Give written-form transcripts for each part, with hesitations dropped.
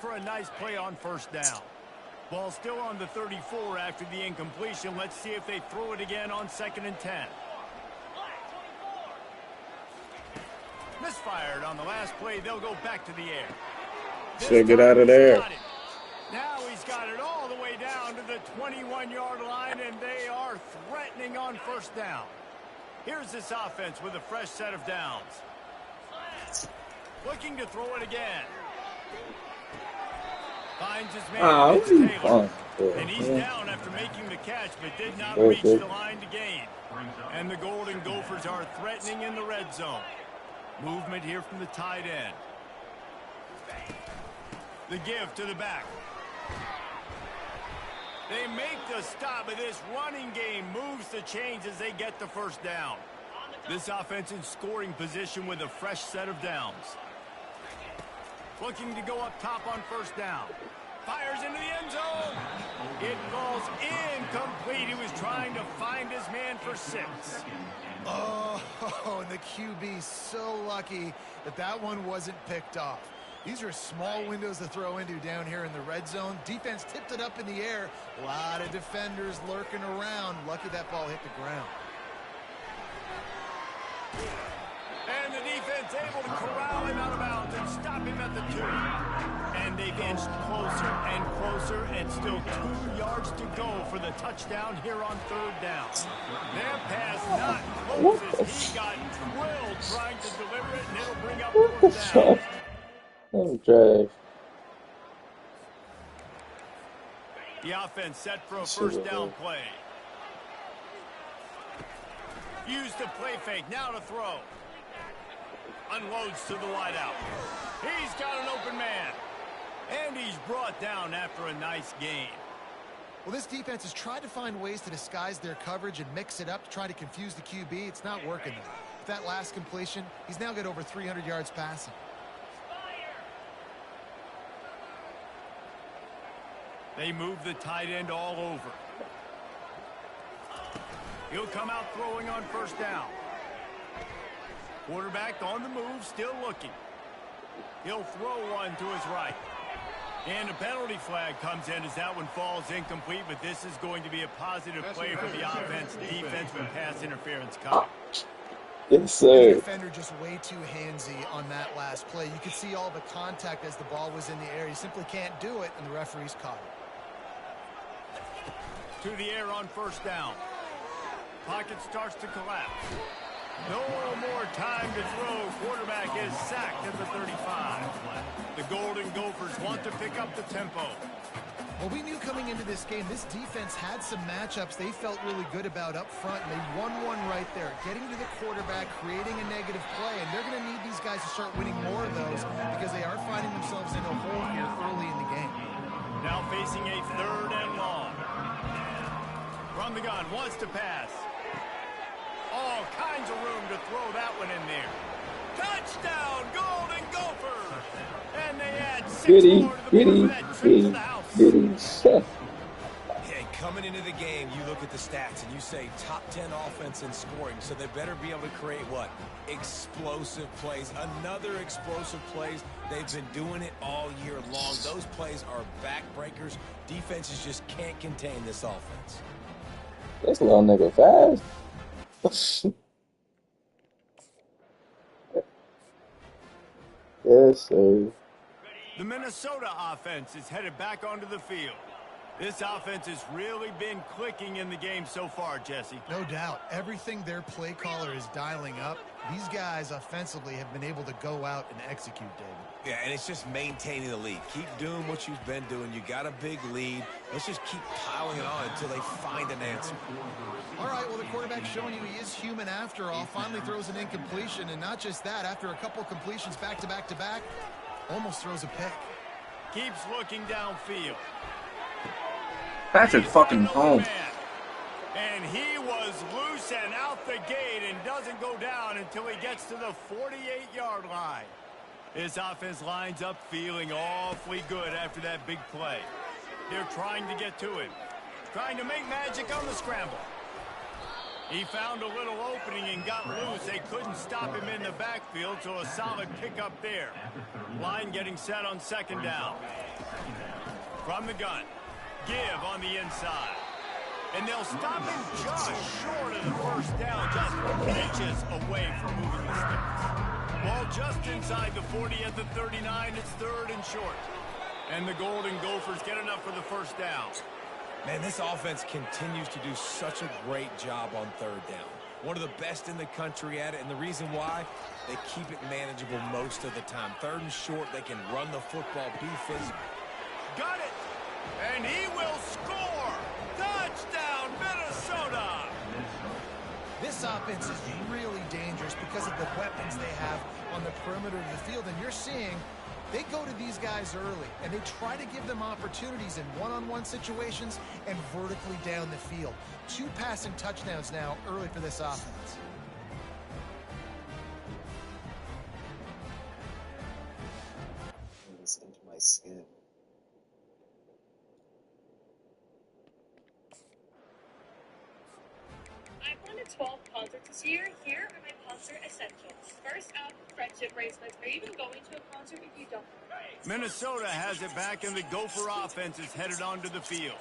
for a nice play on first down. Ball still on the 34 after the incompletion. Let's see if they throw it again on 2nd and 10. Misfired on the last play. They'll go back to the air. Should get out of there. Now he's got it all the way down to the 21-yard line, and they are threatening on first down. Here's this offense with a fresh set of downs. Looking to throw it again. Finds his man, Taylor. And he's down after making the catch, but did not reach the line to gain. And the Golden Gophers are threatening in the red zone. Movement here from the tight end. The give to the back. They make the stop, but this running game moves the chains as they get the first down. This offense in scoring position with a fresh set of downs. Looking to go up top on first down. Fires into the end zone. It falls incomplete. He was trying to find his man for 6. Oh, and the QB so lucky that that one wasn't picked off. These are small windows to throw into down here in the red zone. Defense tipped it up in the air. A lot of defenders lurking around. Lucky that ball hit the ground. And the defense able to corral him out of bounds and stop him at the 2. And they've inched closer and closer, and still 2 yards to go for the touchdown here on 3rd down. Their pass not close. He got drilled trying to deliver it, and it'll bring up 4th down. The offense set for a first down play. Used the play fake, now to throw. Unloads to the wideout. He's got an open man. And he's brought down after a nice gain. Well, this defense has tried to find ways to disguise their coverage and mix it up to try to confuse the QB. It's not working, though. With that last completion, he's now got over 300 yards passing. They move the tight end all over. He'll come out throwing on first down. Quarterback on the move, still looking. He'll throw one to his right. And a penalty flag comes in as that one falls incomplete, but this is going to be a positive play for the offense. Defense with pass interference coming. Yes, sir. The defender just way too handsy on that last play. You could see all the contact as the ball was in the air. He simply can't do it, and the referee's caught it. To the air on first down. Pocket starts to collapse. No more time to throw. Quarterback is sacked at the 35. The Golden Gophers want to pick up the tempo. Well, we knew coming into this game, this defense had some matchups they felt really good about up front, and they won one right there. Getting to the quarterback, creating a negative play, and they're going to need these guys to start winning more of those because they are finding themselves in a hole here early in the game. Now facing a 3rd and long. From the gun, wants to pass. All kinds of room to throw that one in there. Touchdown, Golden Gophers! And they add 6 more to the board for that trip to the house. Hey, coming into the game, you look at the stats and you say top 10 offense in scoring, so they better be able to create what? Explosive plays. Another explosive plays. They've been doing it all year long. Those plays are backbreakers. Defenses just can't contain this offense. This little nigga fast. Yes, sir. The Minnesota offense is headed back onto the field. This offense has really been clicking in the game so far, Jesse. No doubt. Everything their play caller is dialing up, these guys offensively have been able to go out and execute, David. Yeah, and it's just maintaining the lead. Keep doing what you've been doing. You got a big lead. Let's just keep piling it on until they find an answer. All right, well, the quarterback's showing you he is human after all. Finally throws an incompletion, and not just that, after a couple completions back-to-back-to-back, almost throws a pick. Keeps looking downfield. Patrick fucking home. And he was loose and out the gate and doesn't go down until he gets to the 48-yard line. This offense lines up feeling awfully good after that big play. They're trying to get to him. Trying to make magic on the scramble. He found a little opening and got loose. They couldn't stop him in the backfield, so a solid pickup there. Line getting set on second down. From the gun. Give on the inside. And they'll stop him just short of the first down, just inches away from moving the sticks. Ball just inside the 40 at the 39. It's third and short. And the Golden Gophers get enough for the first down. Man, this offense continues to do such a great job on third down. One of the best in the country at it, and the reason why, they keep it manageable most of the time. Third and short, they can run the football, be physical. Got it! And he will score! Touchdown, Minnesota! This offense is really dangerous because of the weapons they have on the perimeter of the field, and you're seeing they go to these guys early, and they try to give them opportunities in one-on-one situations and vertically down the field. 2 passing touchdowns now early for this offense. It's into my skin. I've wanted 12 concerts this year. Here are my concert essentials. First up, friendship bracelets. Are you even going to a concert if you don't? Minnesota has it back, and the Gopher offense is headed onto the field.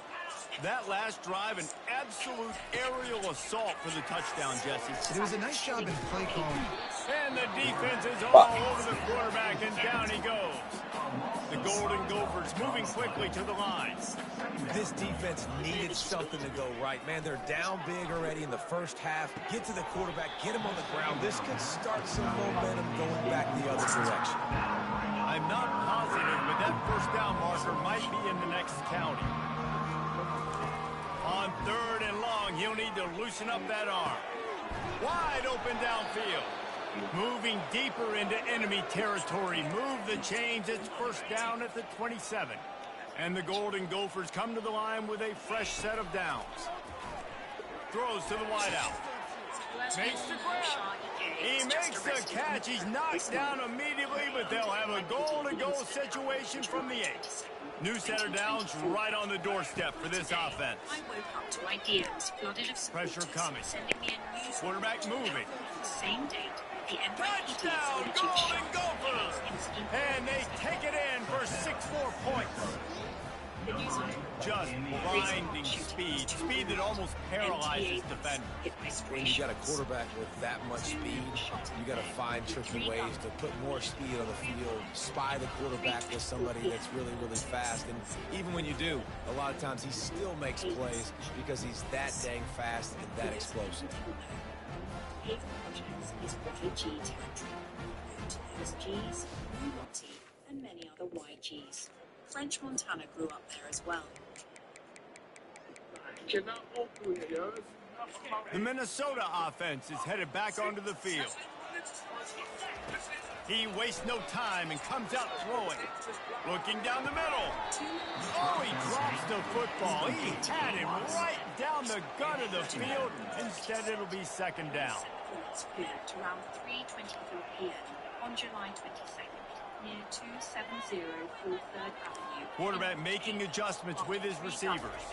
That last drive, an absolute aerial assault for the touchdown, Jesse. It was a nice job in play calling. And the defense is all over the quarterback, and down he goes. The Golden Gophers moving quickly to the line. This defense needed something to go right. Man, they're down big already in the first half. Get to the quarterback, get him on the ground. This could start some momentum going back the other direction. I'm not positive, but that first down marker might be in the next county. On third and long, he'll need to loosen up that arm. Wide open downfield. Moving deeper into enemy territory. Move the chains. It's first down at the 27. And the Golden Gophers come to the line with a fresh set of downs. Throws to the wideout. Makes the grab. He makes the catch. He's knocked down immediately, but they'll have a goal-to-goal situation from the 8. New set of downs right on the doorstep for this offense. I woke up to ideas flooded of supporters Pressure coming. sending me a news Quarterback moving. same date. The Touchdown, Golden Gophers! And they take it in for 6 more points. Just blinding speed. Speed that almost paralyzes defenders. When you got a quarterback with that much speed, you got to find tricky ways to put more speed on the field, spy the quarterback with somebody that's really, really fast. And even when you do, a lot of times he still makes plays because he's that dang fast and that explosive. Paving projects is YG territory. There's G's, Multi, and many other YGs. French Montana grew up there as well. The Minnesota offense is headed back onto the field. He wastes no time and comes out throwing. Looking down the middle. Oh, he drops the football. He had it right down the gut of the field. Instead, it'll be second down. Flipped around 3:24 p.m. on July 22nd near 270 Full 3rd Avenue. Quarterback making adjustments with his receivers.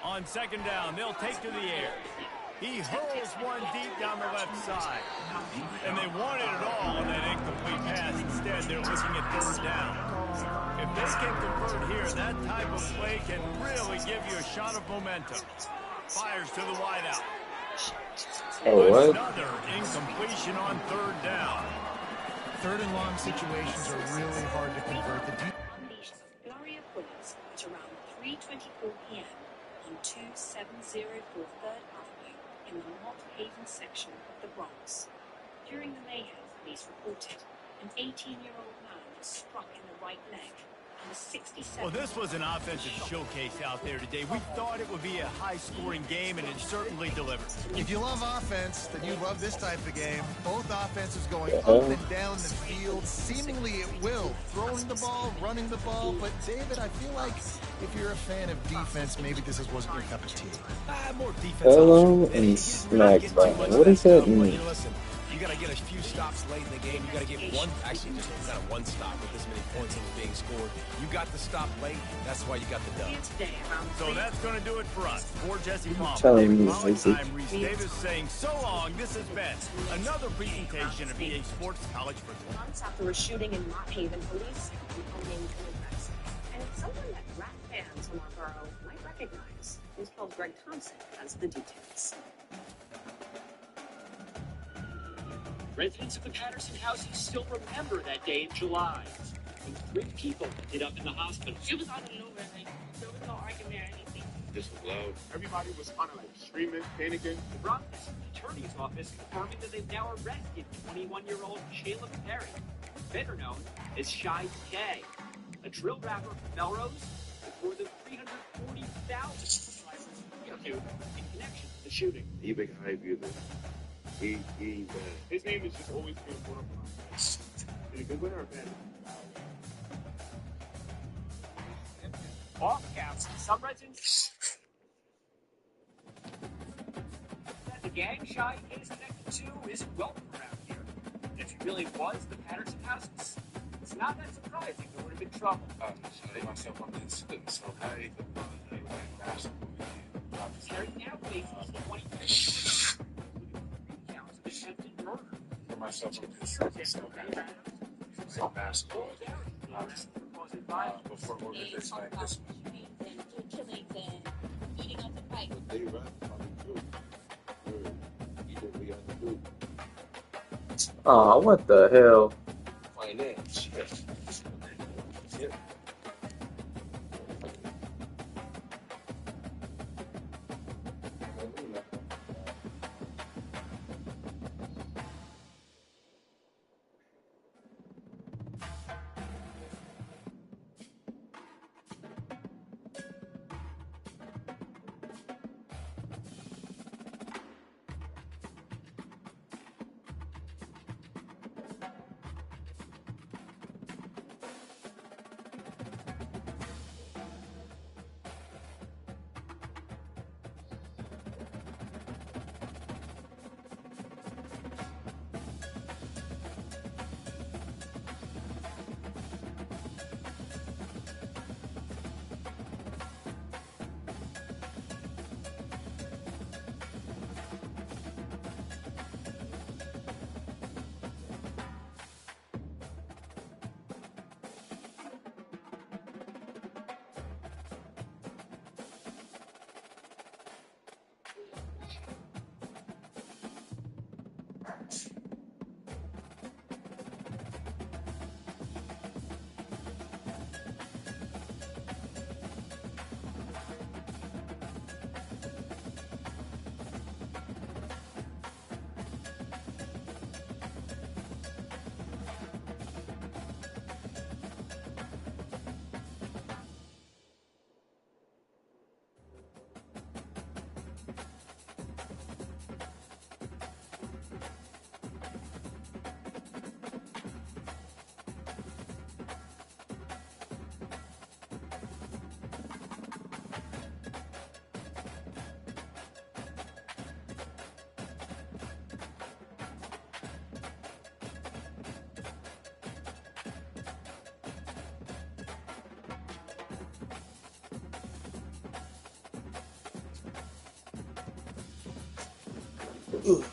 On second down, they'll take to the air. He hurls one deep down the left side. And they wanted it all on that incomplete pass. Instead, they're looking at third down. If they can convert here, that type of play can really give you a shot of momentum. Fires to the wideout. Oh, what? Another incompletion on third down. Third and long situations are really hard to convert. Unleashed a flurry of bullets at around 3:24 p.m. on 270 Full 3rd Avenue in the Mott Haven section of the Bronx. During the mayhem, police reported an 18-year-old man was struck in the right leg. Well, this was an offensive showcase out there today. We thought it would be a high-scoring game, and it certainly delivered. If you love offense, then you love this type of game. Both offenses going up and down the field, seemingly at will. Throwing the ball, running the ball. But, David, I feel like if you're a fan of defense, maybe this wasn't your cup of tea. More defense. Hello and smack button. What does that mean? Listen, You got to get a few stops late in the game. You got to get one, actually just not one stop with this many points being scored. You got the stop late. That's why you got the dub. So that's going to do it for us. For Jesse Palmer, telling me, Molly, Isaac. I'm Reese Davis saying so long. This has been another presentation of EA Sports College Football. Months after a shooting in Mott Haven, police found unnamed immigrants. And it's someone that rat fans from our borough might recognize. News 12's Greg Thompson has the details. Residents of the Patterson housing still remember that day in July, when 3 people ended up in the hospital. She was out of nowhere, like, there was no argument or anything. This was loud. Everybody was kind of like screaming, panicking. The Bronx Attorney's Office confirming that they've now arrested 21-year-old Shayla Perry, better known as Shy K, a drill rapper from Melrose with more than 340,000 subscribers on YouTube in connection to the shooting. He big hype either. He bad. His name is just always being brought up. Is it a good winner or bad? Off caps, some residents that the gang Shy K is connected to isn't welcome around here. And if he really was the Patterson house, it's not that surprising there would have been trouble. I myself on this so high. Terry now faces 23 counts of attempted murder. For myself on this so high. So basketball. Before organizations like this one. But they rap on the group. Either we on the group. Aw, what the hell? Finance. Yeah. Ugh.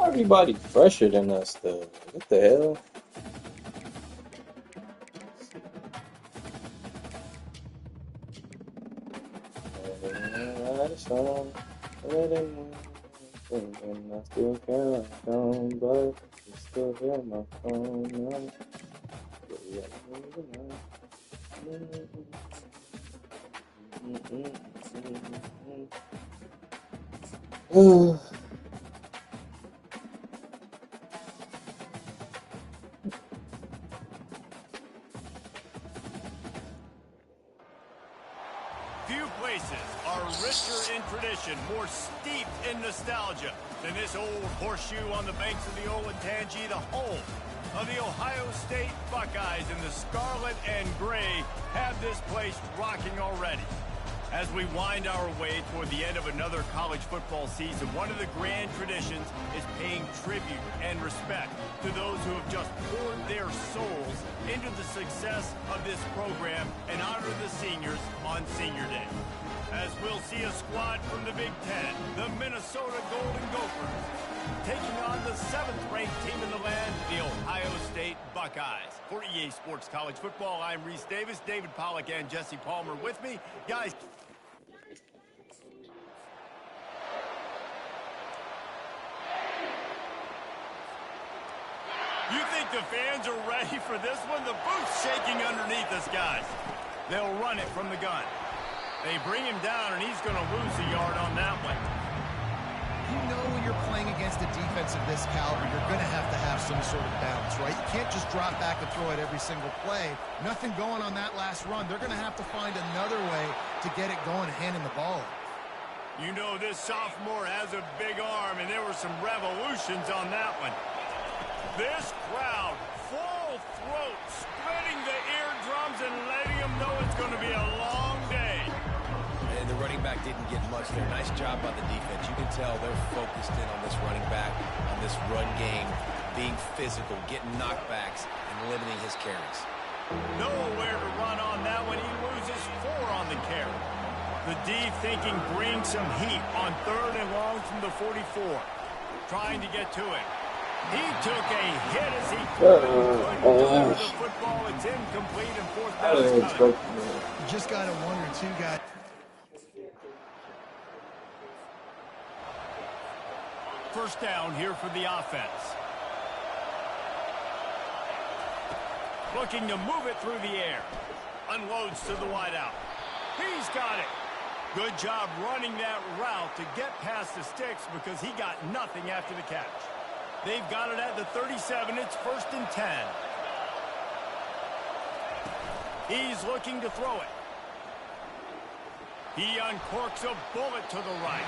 Everybody fresher than us, though. What the hell? I still count on, but you still hear my phone. Few places are richer in tradition, more steeped in nostalgia than this old horseshoe on the banks of the Olentangy, the home of the Ohio State Buckeyes. And the scarlet and gray have this place rocking already. As we wind our way toward the end of another college football season, one of the grand traditions is paying tribute and respect to those who have just poured their souls into the success of this program and honor the seniors on Senior Day. As we'll see a squad from the Big Ten, the Minnesota Golden Gophers, taking on the 7th-ranked team in the land, the Ohio State Buckeyes. For EA Sports College Football, I'm Reese Davis, David Pollack, and Jesse Palmer with me. Guys, you think the fans are ready for this one? The booth's shaking underneath us, guys. They'll run it from the gun. They bring him down, and he's going to lose a yard on that one. You know when you're playing against a defense of this caliber, you're going to have some sort of balance, right? You can't just drop back and throw it every single play. Nothing going on that last run. They're going to have to find another way to get it going, handing the ball. You know this sophomore has a big arm, and there were some revolutions on that one. This crowd, full throat, splitting the eardrums and letting them know it's going to be a long day. And the running back didn't get much there. Nice job by the defense. You can tell they're focused in on this running back, on this run game, being physical, getting knockbacks, and limiting his carries. Nowhere to run on that one. He loses 4 on the carry. The D thinking bring some heat on 3rd and long from the 44. Trying to get to it. He took a hit as he couldn't deliver the football. It's incomplete and 4th down. You just got to wonder, too, guys. First down here for the offense. Looking to move it through the air. Unloads to the wideout. He's got it. Good job running that route to get past the sticks because he got nothing after the catch. They've got it at the 37. It's 1st and 10. He's looking to throw it. He uncorks a bullet to the right.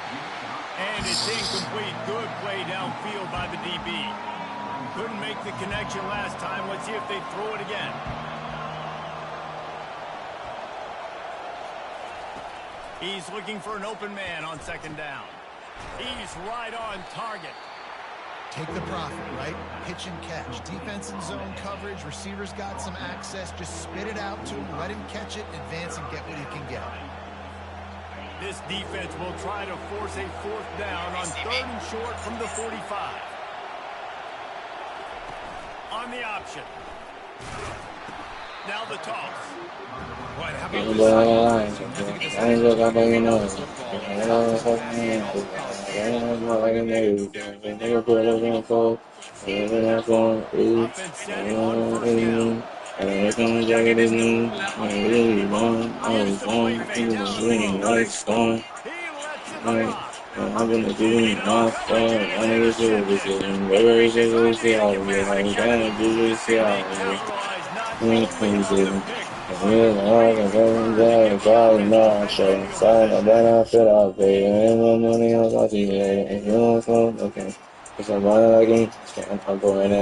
And it's incomplete. Good play downfield by the DB. Couldn't make the connection last time. Let's see if they throw it again. He's looking for an open man on 2nd down. He's right on target. Take the profit, right? Pitch and catch. Defense and zone coverage. Receivers got some access. Just spit it out to him. Let him catch it, advance, and get what he can get. This defense will try to force a 4th down on 3rd and short from the 45. On the option. Now the toss. Right, how about I'm gonna do my phone. I need to do this. Whatever it is, we'll see how we get. I'm gonna do this. See how we get. Okay. Cause I'm running like I'm going in.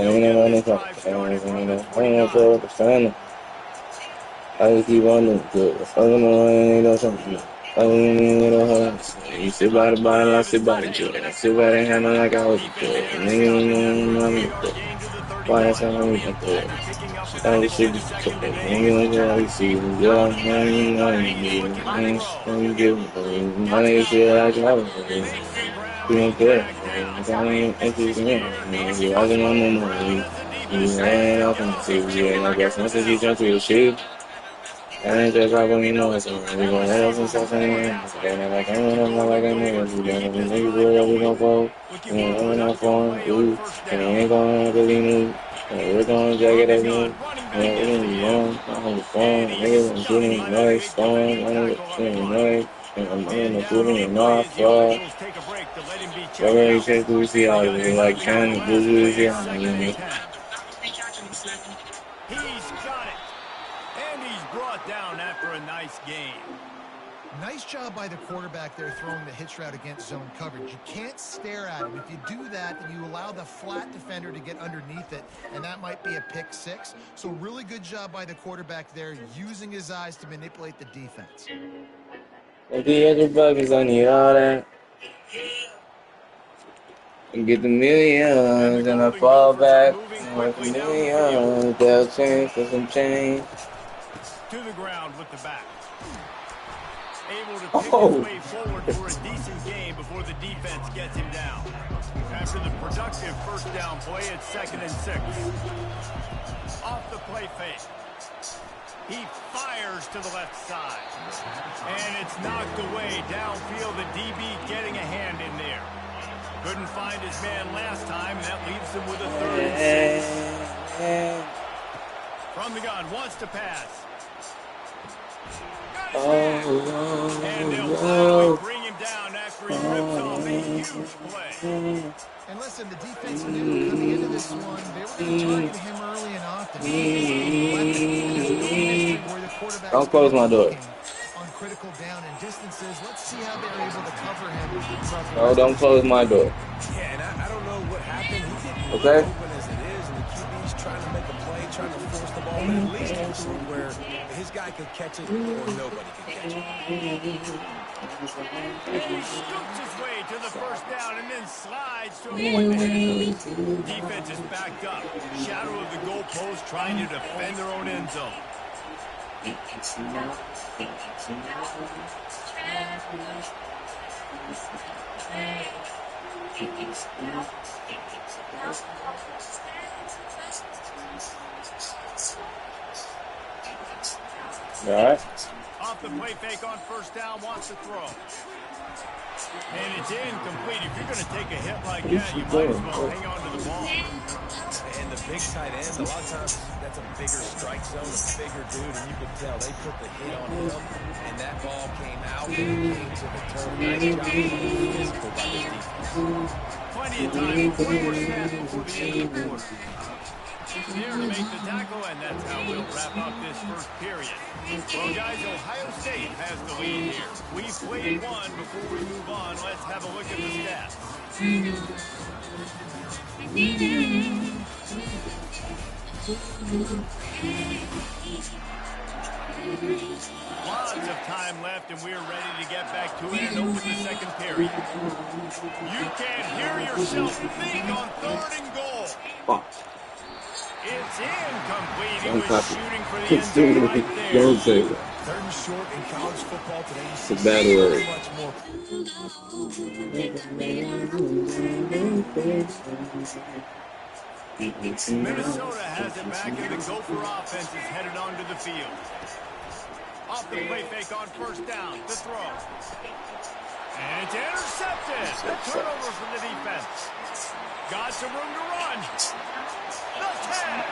I just keep on doing good. I don't know, ain't no something. I don't know. You sit by the bottle, I sit by the joint. I sit by the handle like I was good. Nigga, running Why one. that's how I'm like that? After picking up about I an should extra be second fucking today, money like that. I see you get now out the Aggie bunnies money, looking to money, throw. money, give Gets money, it out shit, I quickly. drive it. Makes some ground You and don't he's care. back down. It's only interest in Here him. comes You're the watching on the throw crowd money. as the defense You tries ain't to off get on the off the TV. You field ain't on no guess. first Once you down. jump to your shit, I ain't just like when you know it's over. We gon' let us and stuff anyway. Going like I'm To gonna go know like with a the nigga. horse We got to a keep this nigga drive boy that we going. gon' go. Looking We for a ain't coming out productive for him. play on Ooh. first And he down. ain't going really new. We're going to jacket From the as gun, new. running back Yeah, we gets the ain't give. going. I'm on the phone. And he's Niggas been stuffed shooting by that noise. big Phone. defensive Money. tackle up Shooting front. noise. And I'm on And the down on booty the and play not as the far. officials take a break to let him be checked Whatever he out. said, do we see The how gun they like stopping on the trying to last do play this? of Yeah. second and 10. He's got it. And he's brought down after a nice game. Nice job by the quarterback there throwing the hitch route against zone coverage. You can't stare at him. If you do that, then you allow the flat defender to get underneath it, and that might be a pick six. So really good job by the quarterback there using his eyes to manipulate the defense. With the other buckets, I need all that. And get the And the millions, and I Golden fall Gophers are back. moving With the quickly down the field. millions, they'll change for some change. To the ground with the back. Able to pick his Oh! way forward for a decent game before the defense gets him down. After the productive first down play, it's 2nd and 6. Off the play fake. He fires to the left side. And it's knocked away downfield. The DB getting a hand in there. Couldn't find his man last time. That leaves him with a 3rd and 6. From the gun, wants to pass. And they'll finally bring him down after he rips off a huge play. And listen, the defense knew coming into this one, they were going to target him early and often. He is a weapon, and there's no mystery where the quarterback's Don't going close to be my door. looking on critical down and distances. Let's see how they're able to cover him throughout the No, rest of don't this close game. my door. Yeah, and I don't know what happened. He didn't look Okay? open as it is, and the QB's trying to make a play, trying to force the ball, but at least he threw where his guy could catch it or nobody could catch it. He scoops his way to the first down and then slides to avoid the hit. Defense is backed up. Shadow of the goalpost trying to defend their own end zone. All right? Off the play fake on first down, wants to throw. And it's incomplete. If you're going to take a hit like that, you might as well hang on to the ball. And the big tight end, a lot of times that's a bigger strike zone, a bigger dude, and you could tell they put the hit on him, and that ball came out and it came to the turf. Nice job being physical by this defense. Plenty of time, 4 more snaps before the end of the quarter. There to make the tackle, and that's how we'll wrap up this first period. Well, guys, Ohio State has the lead here. We've played one. Before we move on, let's have a look at the stats. Lots of time left, and we're ready to get back to it and open the second period. You can hear yourself think on 3rd and goal. Fuck. It's incomplete. He Don't was copy. shooting for the end zone right there. Don't say that. 3rd and short in college football today. It's a bad word. Much more. Minnesota has it back, and the Gopher offense is headed onto the field. Off the play fake on first down. The throw. And it's intercepted. The turnover for the defense. Got some room to run. The 10.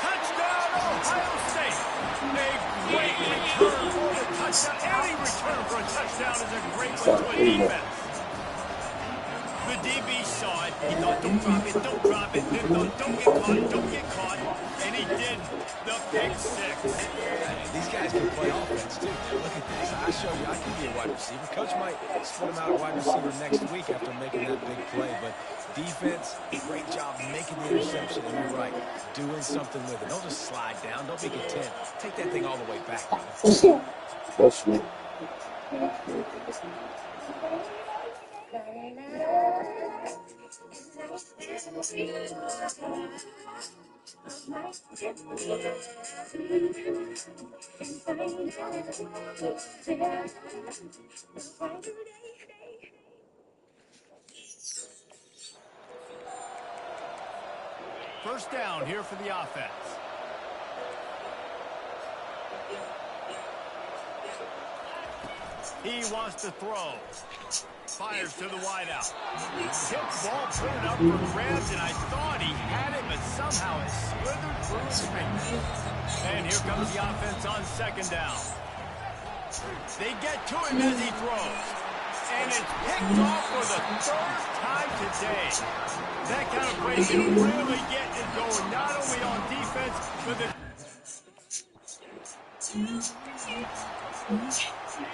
Touchdown, Ohio State. A great return for the touchdown. Any return for a touchdown is a great one to a defense. The DB saw it. He thought, don't drop it, don't drop it. Then thought, don't get caught, don't get caught. And he did the pick six. Hey, these guys can play offense, too. Look at this. I show you I can be a wide receiver. Coach might split him out at wide receiver next week after making that big play. But defense, great job making the interception. And you're right, doing something with it. Don't just slide down. Don't be content. Take that thing all the way back, brother. That's me. First down here for the offense. He wants to throw. Fires to the wideout. Tipped ball, put it up for grabs, and I thought he had it, but somehow it slithered through his fingers. And here comes the offense on second down. They get to him as he throws. And it's picked off for the third time today. That kind of play can really get it going, not only on defense, but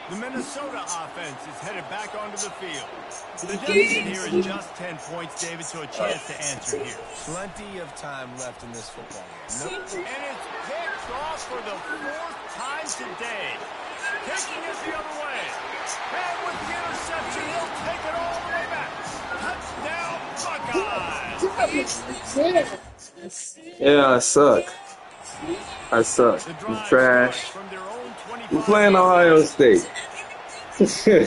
the Minnesota offense is headed back onto the field. The deficit here is just 10 points, David, so a chance to answer here. Plenty of time left in this football game. And it's picked off for the fourth time today. Taking it the other way. And with the interception, he'll take it all the way back. Touchdown, Buckeyes! Yeah, I suck. I suck. I'm trash. We're playing Ohio State. Wants to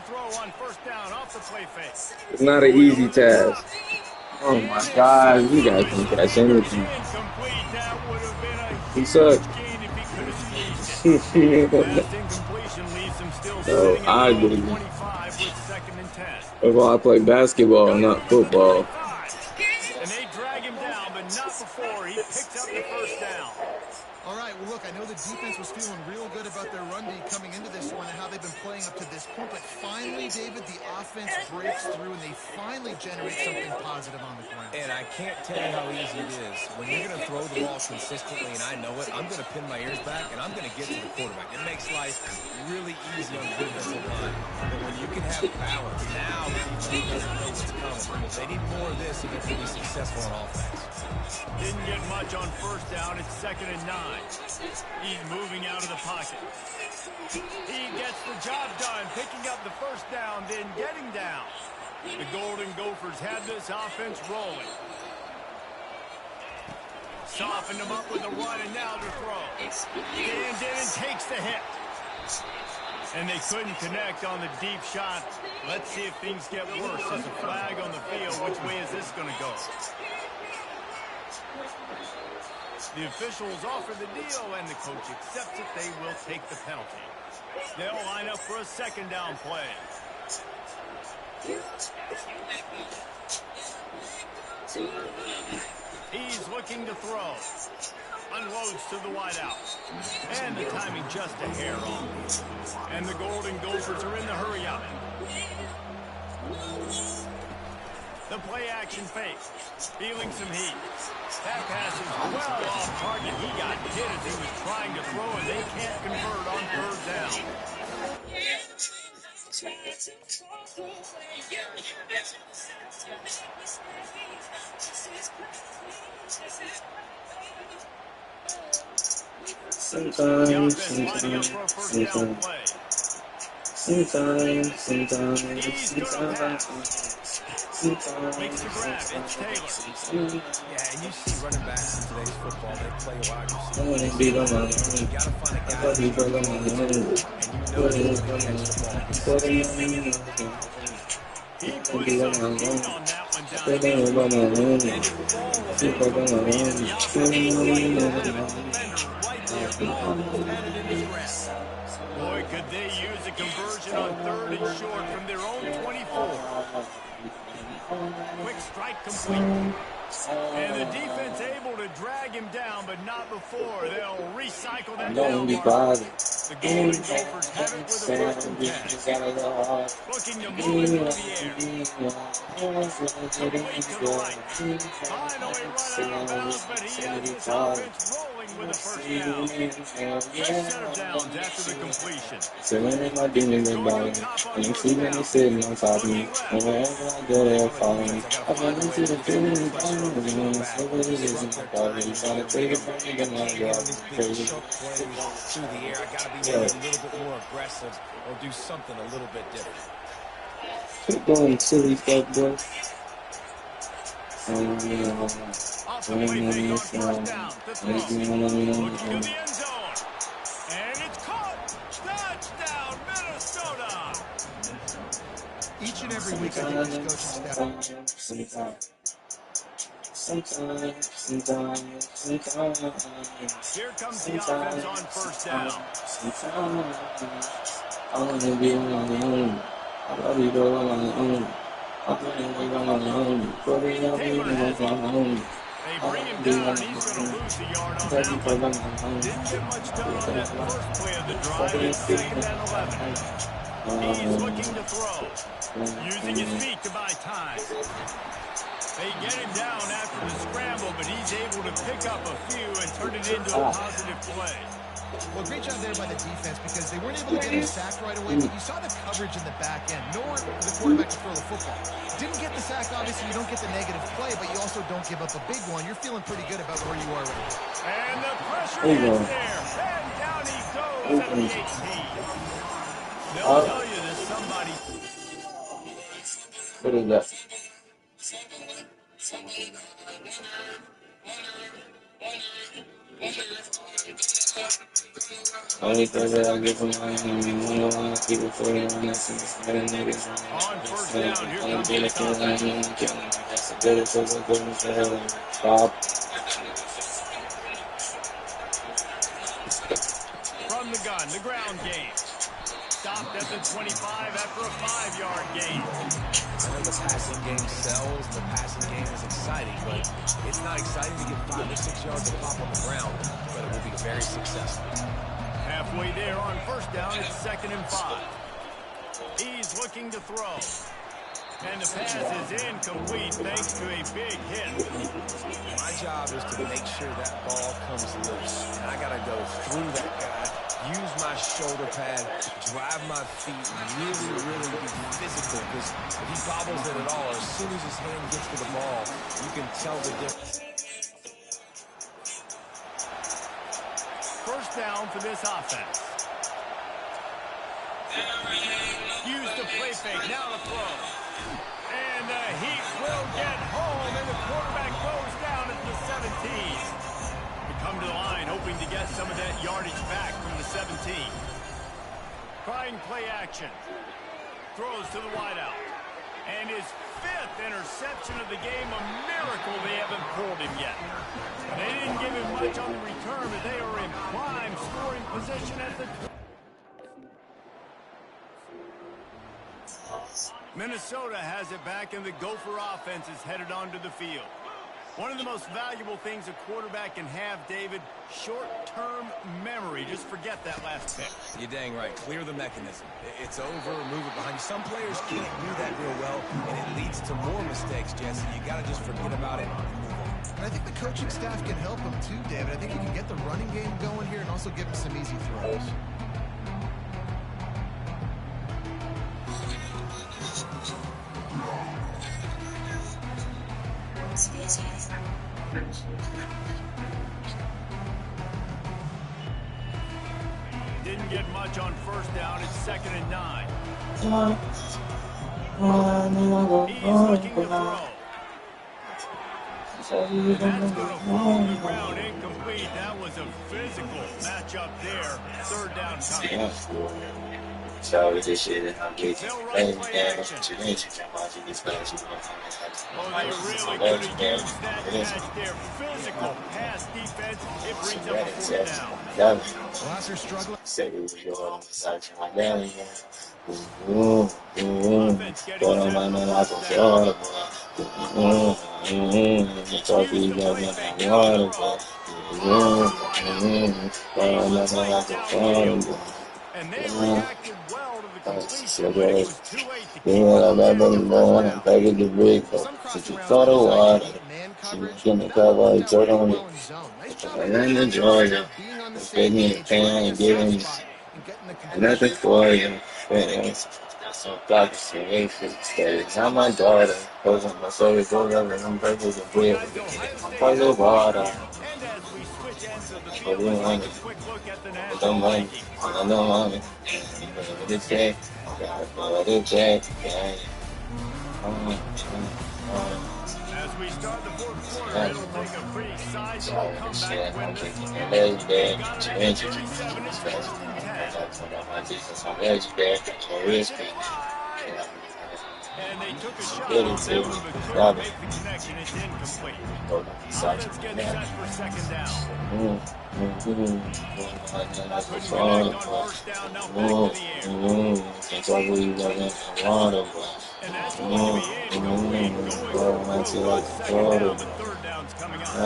throw on first down off the play fake. It's not an easy task. Oh my God, you guys can catch anything. He sucked. No, I didn't. That's why I play basketball, not football. And they drag him down, but not before he picks up the first down. All right, well, look, I know the defense was feeling real good about their run D coming into this one and how they've been playing up to this point, but finally, David, the offense breaks through and they finally generate something positive on the ground. And I can't tell you how easy it is. When you're going to throw the ball consistently, and I know it, I'm going to pin my ears back, and I'm going to get to the quarterback. It makes life really easy on the defensive line. But when you can have balance, now the defense doesn't know what's coming. They need more of this if they're going to be successful on offense. Didn't get much on first down. It's 2nd and 9. He's moving out of the pocket. He gets the job done, picking up the first down, then getting down. The Golden Gophers have this offense rolling. Softened him up with a run, and now to throw. Stands in and takes the hit. And they couldn't connect on the deep shot. Let's see if things get worse. There's a flag on the field. Which way is this going to go? The officials offer the deal, and the coach accepts it. They will take the penalty. They'll line up for a 2nd down play. He's looking to throw. Unloads to the wideout. And the timing just a hair off. And the Golden Gophers are in the hurry up. The play action fake. Feeling some heat. That pass is well off target. He got hit as he was trying to throw, and they can't convert on 3rd down. Makes the grab. It's Taylor. Yeah, and you see running backs in today's football, they play wide receiver. You gotta find a guy and you know he's going to catch the ball. He put some heat on that one down. And the ball was boy, could they use a conversion on 3rd and short from their own 24. Quick strike complete. And the defense able to drag him down, but not before. They'll recycle that down mark. The Golden Gophers have it with a 1st and 10. Looking to move it through the air. Complete to the right. Finally run out of bounds, but he has his offense rolling with a 1st down. First set of downs after the completion. Going to top on 1st down. on top of me. Whenever I go there, follow me. I run into the feeling, trying to take it from me, then I go crazy. Through the air, I gotta be a little bit more aggressive or do something a little bit different. Keep doing silly stuff, boy. Off the play fake on first down to throw. Looking to the end zone. And it's caught. Touchdown, Minnesota. Each and every week, I think this coaching staff. Here comes the offense on first down. I wanna be on my own. I love you, girl, on my own. I wanna be on my own. Taylor has it. They bring him down, and he's going to lose a yard on that one. Didn't get much done on that first play of the drive. It's 2nd and 11. He's looking to throw, using his feet to buy time. They get him down after the scramble, but he's able to pick up a few and turn it into a positive play. Well, great job there by the defense because they weren't able to get him sacked right away, but you saw the coverage in the back end. Nowhere for the quarterback to throw the football. Didn't get the sack, obviously you don't get the negative play, but you also don't give up a big one. You're feeling pretty good about where you are right now. And the pressure is there. And down he goes at the 18. They'll tell you there's somebody. What is that? Only thing that I get from my enemy, I keep it 40 on this, and niggas on first down. Here comes the that's a better choice of going for hell. Stop. From the gun, the ground game. Stopped at the 25 after a 5-yard gain. I know the passing game sells, the passing game is exciting, but it's not exciting to get 5 or 6 yards of pop on the ground, but it will be very successful. Halfway there on first down, it's 2nd and 5. He's looking to throw. And the pass is incomplete thanks to a big hit. My job is to make sure that ball comes loose. And I got to go through that guy, use my shoulder pad, drive my feet, really, really be physical. Because if he bobbles it at all, as soon as his hand gets to the ball, you can tell the difference. First down for this offense. Use the play fake, now to throw. And the heat will get home, and the quarterback goes down at the 17. We come to the line, hoping to get some of that yardage back from the 17. Trying play action. Throws to the wideout. And his 5th interception of the game, a miracle they haven't pulled him yet. They didn't give him much on the return, but they are in prime scoring position at the... Minnesota has it back, and the Gopher offense is headed onto the field. One of the most valuable things a quarterback can have, David, short-term memory. Just forget that last pick. You're dang right. Clear the mechanism. It's over, move it behind you. Some players can't do that real well, and it leads to more mistakes, Jesse. You got to just forget about it and move on. And I think the coaching staff can help him too, David. I think he can get the running game going here and also give him some easy throws. Didn't get much on first down. It's 2nd and 9. He's looking to throw. And that's going to fall to the ground incomplete. That was a physical matchup there. 3rd down coming. So this shit, I'm getting Oh, they really could have used that catch there. Physical pass defense. It brings up a 4th down. Glasser struggling. Offense getting and they reacted well to the completion, but it was too late to keep up the Man coverage. Nice job of Georgia, being on the same page, and getting giving and getting the nothing for you. So black is not my daughter. Those are my sorry gold and I'm purple and blue. For the water. And as we switch ends of the For field, the let's money. take a quick look at the For the national money. rankings. For the money. This day. the jack, yeah. As we start the fourth quarter, Yeah. it'll take a pretty sizable Sorry, this comeback shit. to win I'm this kicking one. your They legendary. got it Your ahead injury. 37. It's first and 10. I got to know my defense. I'm legendary. Your Lets wrist it beat. fly. And they took a shot Ability on that to one, but couldn't grab it. make the connection. It's incomplete. Such Offense a gets set man. for second down. Couldn't connect on first down. Now back to the air. Since I really wasn't water, And that's going to be incomplete. Going for broke on second down, but third down's coming up.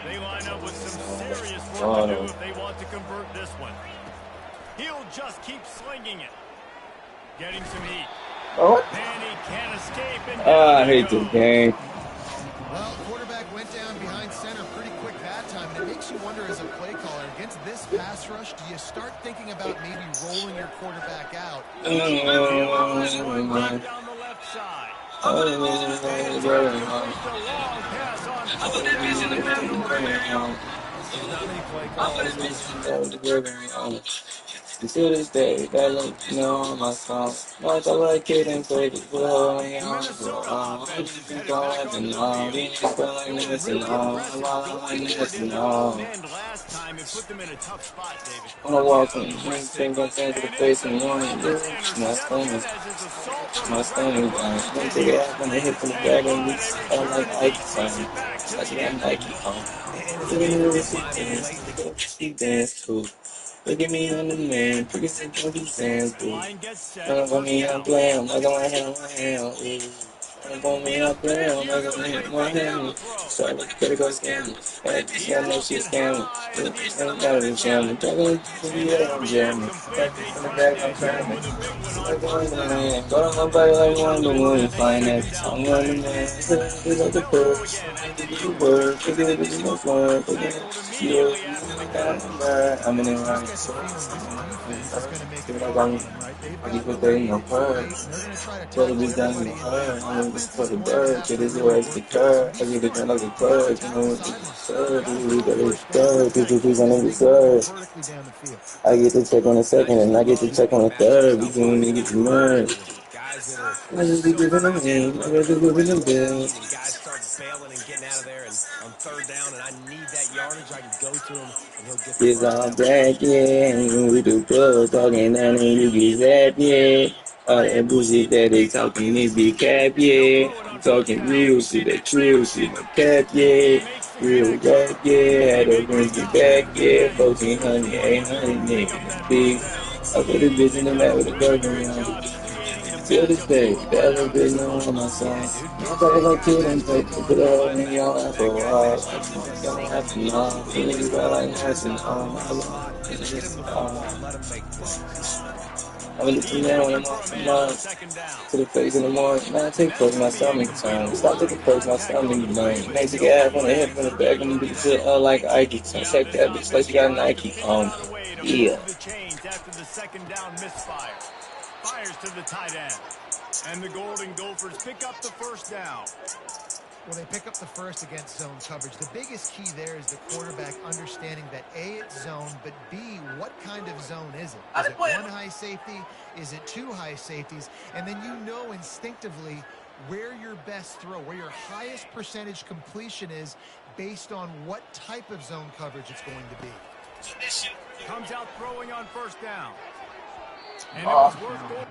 They line up with some serious work to do if they want to convert this one. He'll just keep slinging it. Getting some heat. Oh, And he can't escape, and I down he hate this goes. game. Well, quarterback went down behind center pretty quick that time, and it makes you wonder as a play caller, against this pass rush, do you start thinking about maybe rolling your quarterback out? Fielding this one deep down the left side. And it's going to complete the long pass on fourth down. It's to Nordegren. There's not many play calls To this day, that let you know my song. Like I like it and play the floor. The Minnesota offense is headed back I'm onto the field. They were really aggressive going for it in their own end last time. It put them in a tough spot, David. wanna walk in the ring, take my hands to the And face it's and warning another you. My interception stomach, as his assault on my the running stomach, foot man. Take it continues. out when they hit from the And back and boy, we they felt return like as he Nike takes song. it back to That's the that end zone. Nike song. and it's Look at big me to when get she by them late in the dance, she dance too. Look at me on the man, forget to don't be sands, boo. Line gets set, Run up on first me, I'm down. playing, I'm like my hand on my hand, ooh. Run up on me, I'm playing, I'm like my hand on my Right now hand. the throw. So I look at go scam. And He's I know she's looking scamming. high as he I'm attempts out the of the snap. jamming. Talking to the And yeah, that'll I'm be jamming. incomplete. Back They from the tried back, to I'm hit him cramming. with a big one on Like first one down. man. Got on my body like one to It's one. set for Fine second that. down I'm one play. man. It's like the They'll throw first. again at the The Eagles. word. Forget it, it's no fun. Forget Tackled it. You immediately after the catch. I'm in You just it get the feeling this defense is right. going to make Give it it up hard on on them, right? They've I give gotten a the day no lead. It's fur. late, and they're going to try to Tell the tackle bitch down in the everybody in fur. there. I'm just Offense for is the going to bird. have Get to his really words the work things and curve. be I give it smart. down like a You got to bird. You attack know the what the sidelines. You serve. got to You throw got it first downs. serve. You got to People keep gonna this be thing moving served. vertically down the field. I get the check on the And I second just and I get the love check on having the matchups third. We out doing wide me like get the this with nerve. guys that are I just be so giving them frustrated in. with I the just be giving them red bill. zone and guys start bailing and getting out of there and on third down and I need that yardage, I can go to him and he'll get the It's first all down for black, me. yeah. And we do club talking down and you get zapped, yeah. All that bullshit that they talking is big cap, They'll yeah. throw it I'm on first talking down. real shit, that trill shit, no cap, yeah. Makes the Real connection. rap, yeah. They Had may to bring take it out the back, extra yeah. men. 1400, Force it 800, through to pick nigga. up that Big. first down. I put a bitch in They've the done mat a with a really burger great around. job creating the Till this matchups day, so far that little down the bitch know all stretch. my songs. Yeah, dude, I get talk that like guy kid that and still take calls put the it all in linebacker. your eye That for a guy while. matched Like up you on the don't have to safety. know. He Feelings lays the felt like blitz on nursing. top of the weak spot. Get him the football and let him make plays. I'm a little He's man when looking I'm for a off the man on mark. second down. To the face in the morning. Now I And take that's first going my to be stomach incomplete. A time. Stop lot taking of first my contact on stomach the play, man. but Next you no get half on the flags hip from the are going back to and be beat shit called. up like Ike. So Now check this that bitch like offense you got tries to Nike figure on. out a way to Yeah. move the chains after the second down misfire. Fires to the tight end. And the Golden Gophers pick up the first down. Well, they pick up the first against zone coverage. The biggest key there is the quarterback understanding that A, it's zone, but B, what kind of zone is it? Is it one high safety? Is it two high safeties? And then you know instinctively where your best throw, where your highest percentage completion is based on what type of zone coverage it's going to be. Comes out throwing on first down. And it was worth going.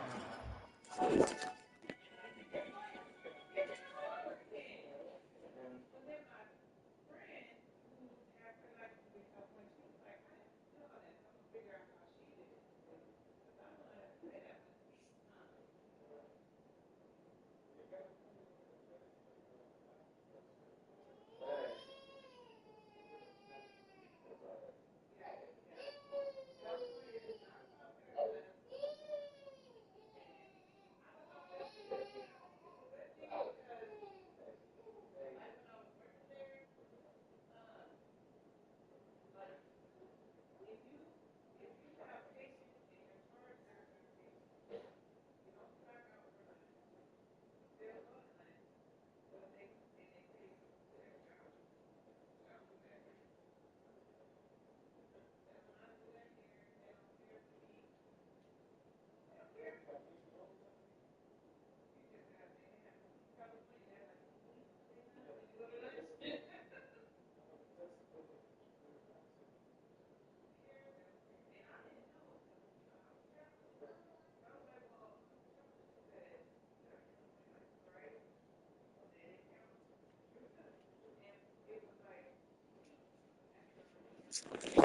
But the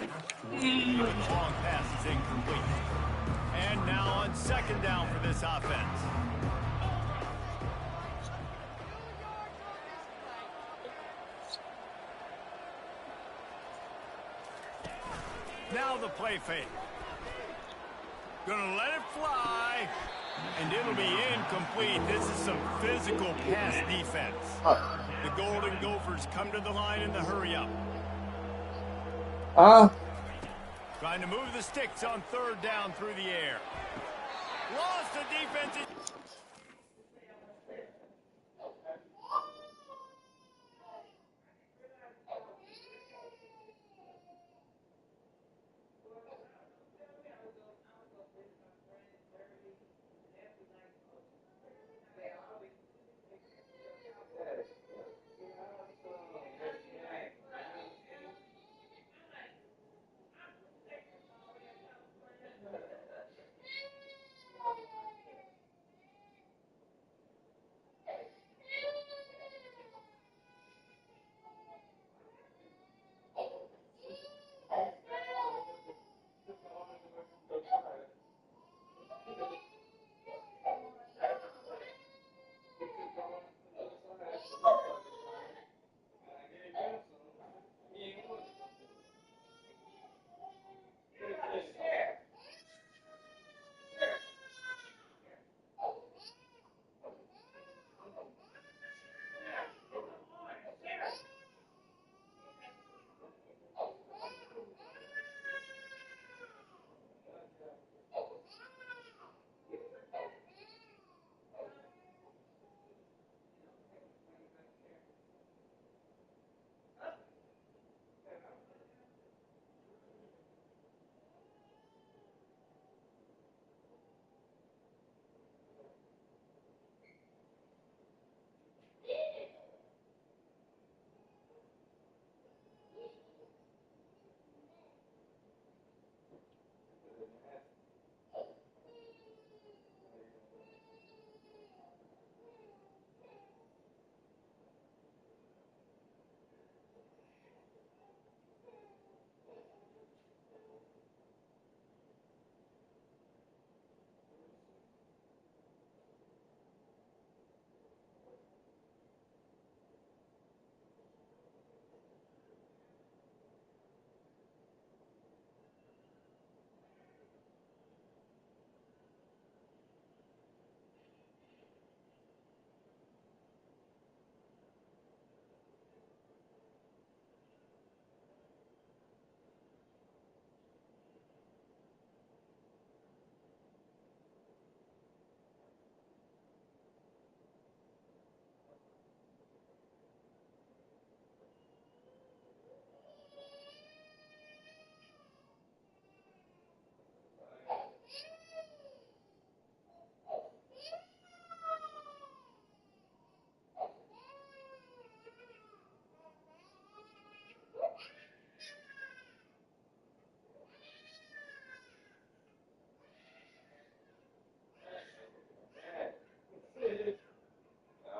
long pass is incomplete. And now on second down for this offense. Now the play fake. Gonna let it fly. And it'll be incomplete. This is some physical pass defense. The Golden Gophers come to the line in the hurry-up. Trying to move the sticks on third down through the air. Lost the defense.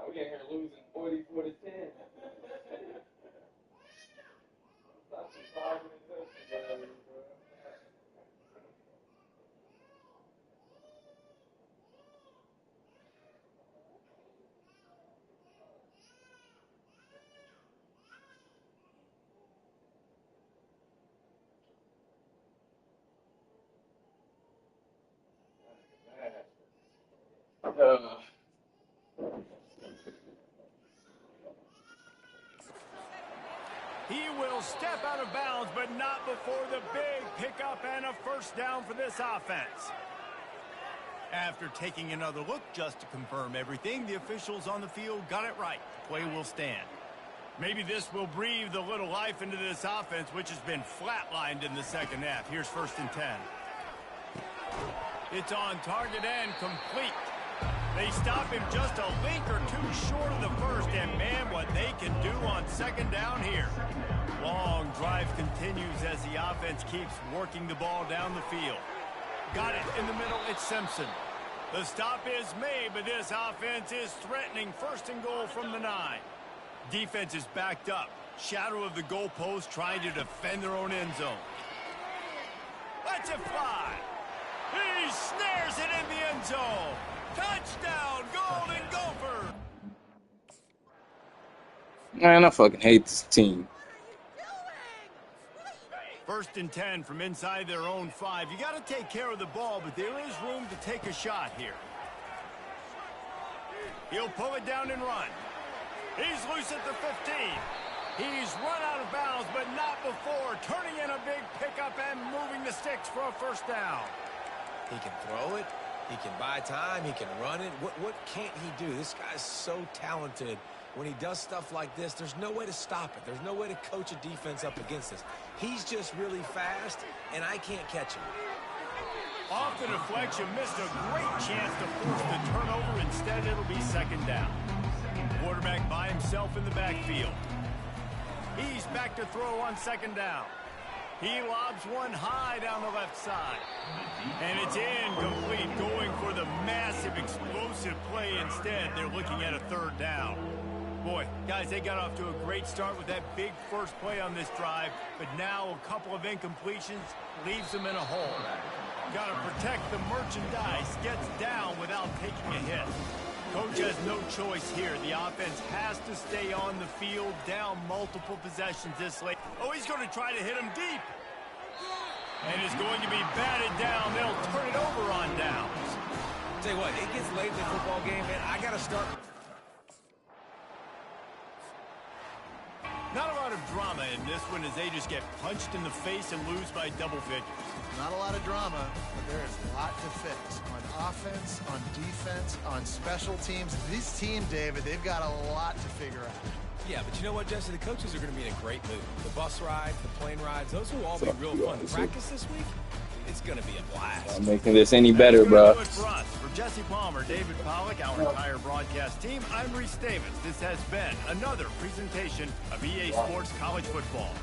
We in here losing 40-10. He will step out of bounds, but not before the big pickup and a first down for this offense. After taking another look just to confirm everything, the officials on the field got it right. The play will stand. Maybe this will breathe a little life into this offense, which has been flatlined in the second half. Here's 1st and 10. It's on target and complete. They stop him just a link or two short of the first, and man, what they can do on second down here. Long drive continues as the offense keeps working the ball down the field. Got it in the middle, it's Simpson. The stop is made, but this offense is threatening 1st and goal from the 9. Defense is backed up. Shadow of the goalpost trying to defend their own end zone. Lets it fly. He snares it in the end zone. Touchdown, Golden Gopher. Man, I fucking hate this team. 1st and 10 from inside their own 5. You got to take care of the ball, but there is room to take a shot here. He'll pull it down and run. He's loose at the 15. He's run out of bounds, but not before turning in a big pickup and moving the sticks for a 1st down. He can throw it. He can buy time. He can run it. What can't he do? This guy's so talented. When he does stuff like this, there's no way to stop it. There's no way to coach a defense up against this. He's just really fast, and I can't catch him. Off the deflection, missed a great chance to force the turnover. Instead, it'll be 2nd down. Quarterback by himself in the backfield. He's back to throw on 2nd down. He lobs one high down the left side. And it's incomplete, going for the massive explosive play instead. They're looking at a 3rd down. Boy, guys, they got off to a great start with that big first play on this drive, but now a couple of incompletions leaves them in a hole. Got to protect the merchandise, gets down without taking a hit. Coach has no choice here. The offense has to stay on the field, down multiple possessions this late. Oh, he's going to try to hit him deep. And it's going to be batted down. They'll turn it over on downs. Tell you what, it gets late in the football game, man. I got to start. Not a lot of drama in this one as they just get punched in the face and lose by double figures. Not a lot of drama, but there is a lot to fix on offense, on defense, on special teams. This team, David, they've got a lot to figure out. Yeah, but you know what, Jesse? The coaches are going to be in a great mood. The bus rides, the plane rides, those will all be real fun. Practice this week, it's going to be a blast. I'm making this any better, bro. Do it for us. For Jesse Palmer, David Pollack, our entire broadcast team, I'm Reese Davis. This has been another presentation of EA Sports College Football.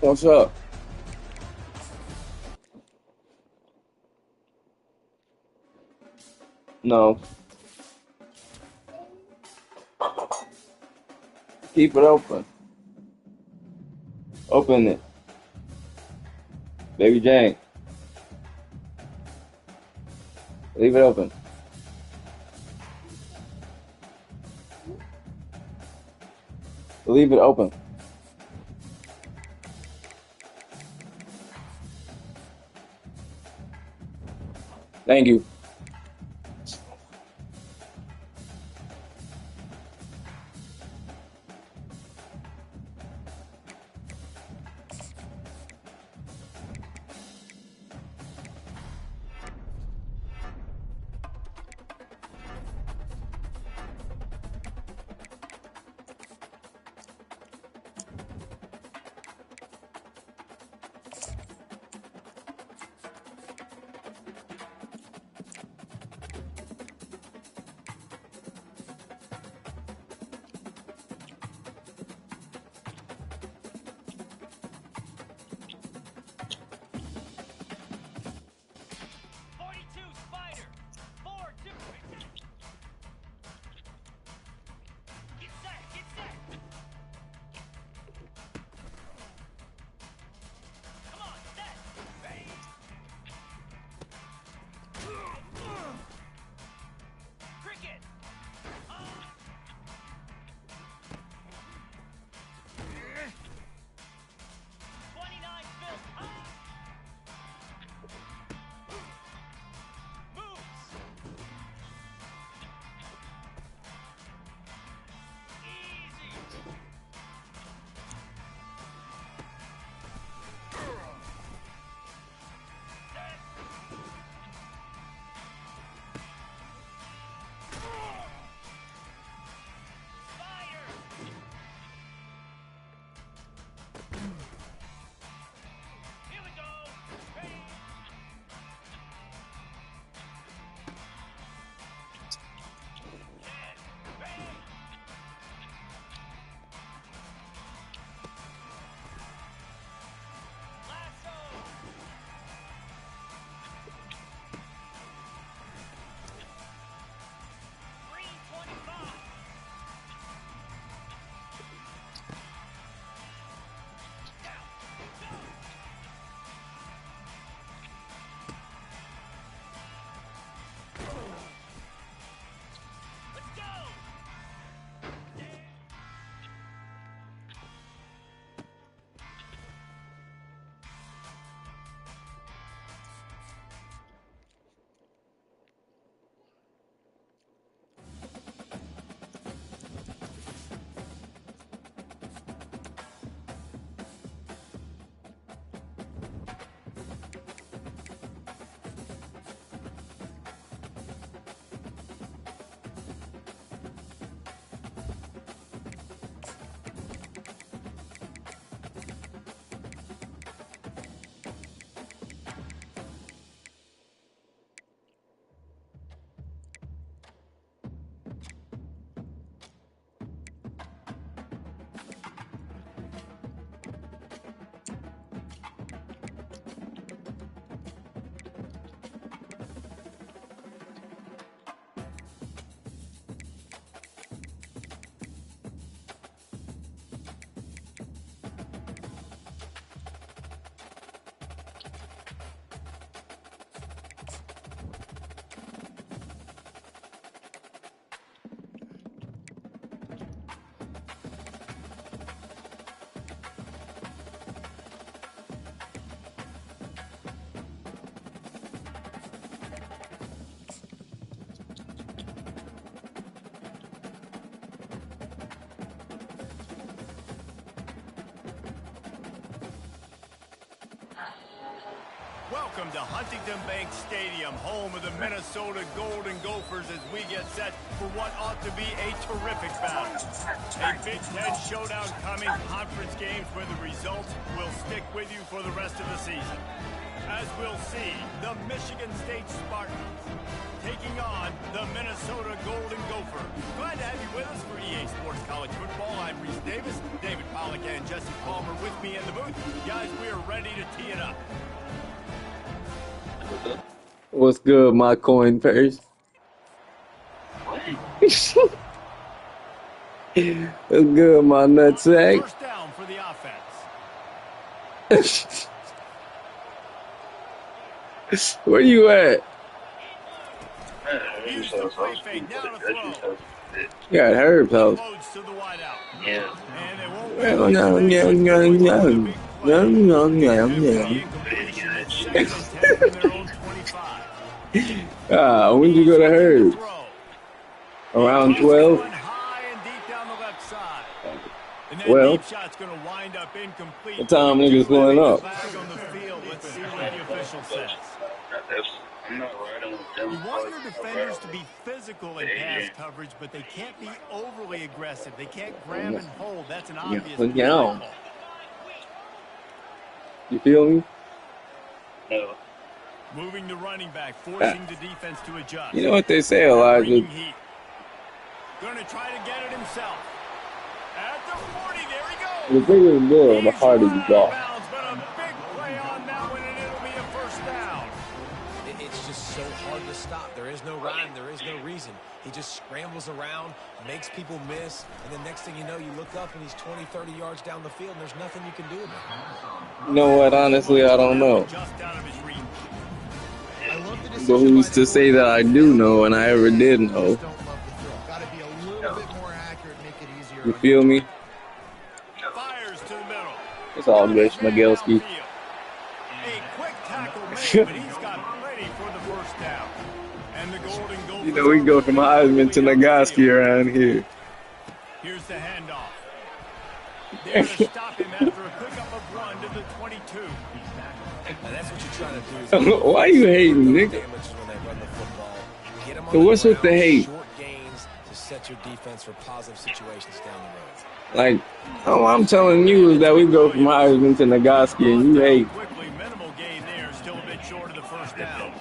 What's up? No. Keep it open. Open it. Baby Jane. Leave it open. Leave it open. Thank you. Welcome to Huntington Bank Stadium, home of the Minnesota Golden Gophers, as we get set for what ought to be a terrific battle. A Big Ten showdown coming, conference games where the results will stick with you for the rest of the season. As we'll see, the Michigan State Spartans taking on the Minnesota Golden Gophers. Glad to have you with us for EA Sports College Football. I'm Reese Davis, David Pollack and Jesse Palmer with me me in the booth. Guys, we are ready to tee it up. What's good, my coin purse? What's good, my nutsack? First down for the offense. Where you at? Use the play fake. Now to throw. You got Herb's house. Loads to the wide out. Yeah. And they won't Well, no, no, no, no. No, no, no, no. Second and 10 from their own 25. When did you go to Herb? Around 12? High and deep down the left side. And that Well, deep shot's going to wind up incomplete. what time niggas going up? Flag on the field. Let's see what the official says. I'm not right on You them. want your defenders to be physical in pass coverage, but they can't be overly aggressive. They can't grab and hold. That's an obvious Yeah. example. You feel me? No. Moving the running back, forcing the defense to adjust. You know what they say, Elijah? Bringing heat. Going to try to get it himself. At the 40, there he goes. The bigger the deal, the harder you go. Bounds, but a big play on that one, and it'll be a first down. It's just so hard to stop. There is no rhyme. There is no reason. He just scrambles around, makes people miss, and the next thing you know, you look up and he's 20, 30 yards down the field, and there's nothing you can do about it. You know what? Honestly, I don't know. Just out of his reach. I love the But decision who's by to the say that I do know and I ever did know? Don't love the throw. Got to be a little bit more accurate, make it easier. You feel me? Fires to the middle. It's all good, Schmagelski. A quick tackle made, but he's got plenty for the first down. And the Golden Gophers You know, we go from Heisman to Nagaski around here. Here's the handoff. There to stop him after a pickup of one to the 22. And that's what you're trying to do. Is Why you hating, nigga? damage when they run the football. Get 'em on So the what's with the ground, hate? Short gains to set your defense for positive situations down the road. Like, all I'm telling you is that we go from Heisman to Nagaski and you hate. Quickly, minimal gain there, still a bit short of the first down.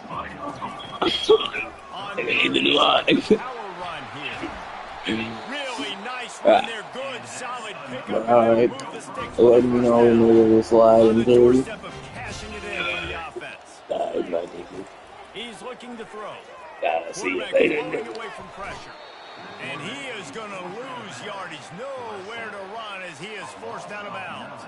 On power run here. Really nice run there, good, solid pickup. Alright. Move the sticks Let me know when niggas will slide on and the through. doorstep of cashing it in for the offense. He's looking to throw. See you Quarterback later, rolling nigga. away from pressure. And he is going to lose yardage. Nowhere to run as he is forced out of bounds.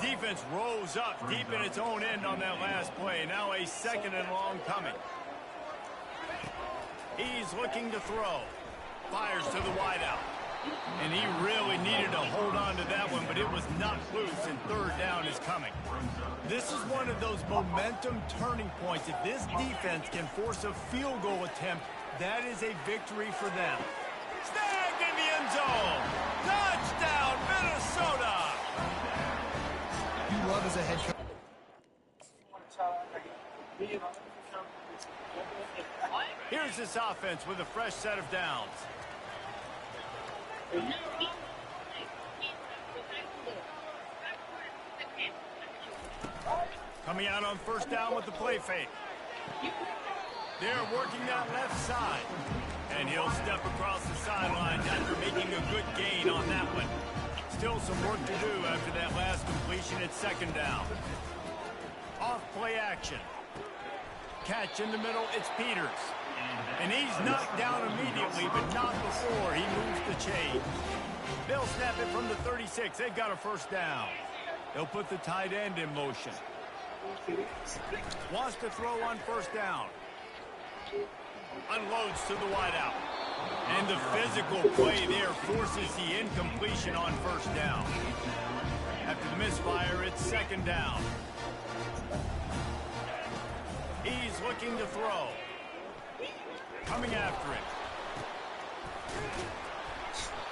Defense rose up deep in its own end on that last play. Now a second and long coming. He's looking to throw. Fires to the wideout. And he really needed to hold on to that one, but it was not loose, and third down is coming. This is one of those momentum turning points. If this defense can force a field goal attempt, that is a victory for them. Snagged in the end zone. Touchdown, Minnesota. You love as a head coach. Here's this offense with a fresh set of downs. Coming out on first down with the play fake. They're working that left side. And he'll step across the sidelines after making a good gain on that one. Still some work to do after that last completion at second down. Off play action. Catch in the middle, it's Peters. And he's knocked down immediately, but not before he moves the chain. They'll snap it from the 36. They've got a first down. They'll put the tight end in motion. Wants to throw on first down. Unloads to the wideout. And the physical play there forces the incompletion on first down. After the misfire, it's second down. He's looking to throw. Coming after it.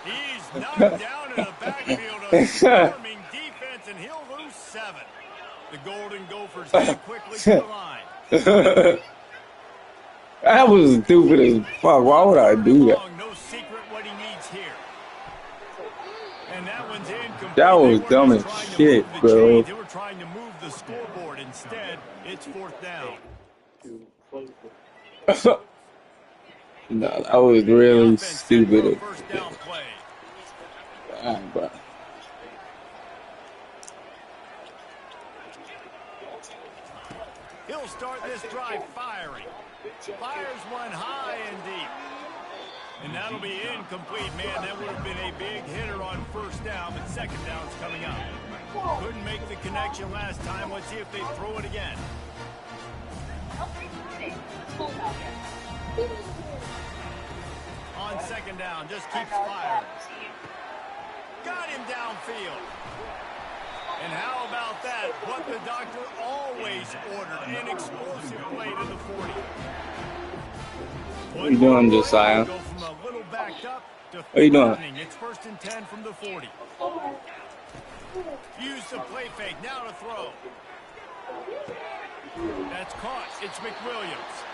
He's knocked down in the backfield of swarming defense, and he'll lose 7. The Golden Gophers head quickly to the line. That was stupid as fuck. Why would I do that? No secret what he needs here. And that one's incomplete. That was dumb as shit, bro. They were trying to move the scoreboard. Instead, it's fourth down. No, that was really stupid. First down play. Alright, bro. He'll start this drive firing. Fires one high and deep. And that'll be incomplete, man. That would have been a big hitter on first down, but second down's coming up. Couldn't make the connection last time. Let's see if they throw it again. On second down, just keeps firing. Got him downfield. And how about that? What the doctor always ordered, an explosive play to the 40. What are you doing, Josiah? Go from a little backed up to what are you doing? It's 1st and 10 from the 40. Use the play fake, now to throw. That's caught. It's McWilliams.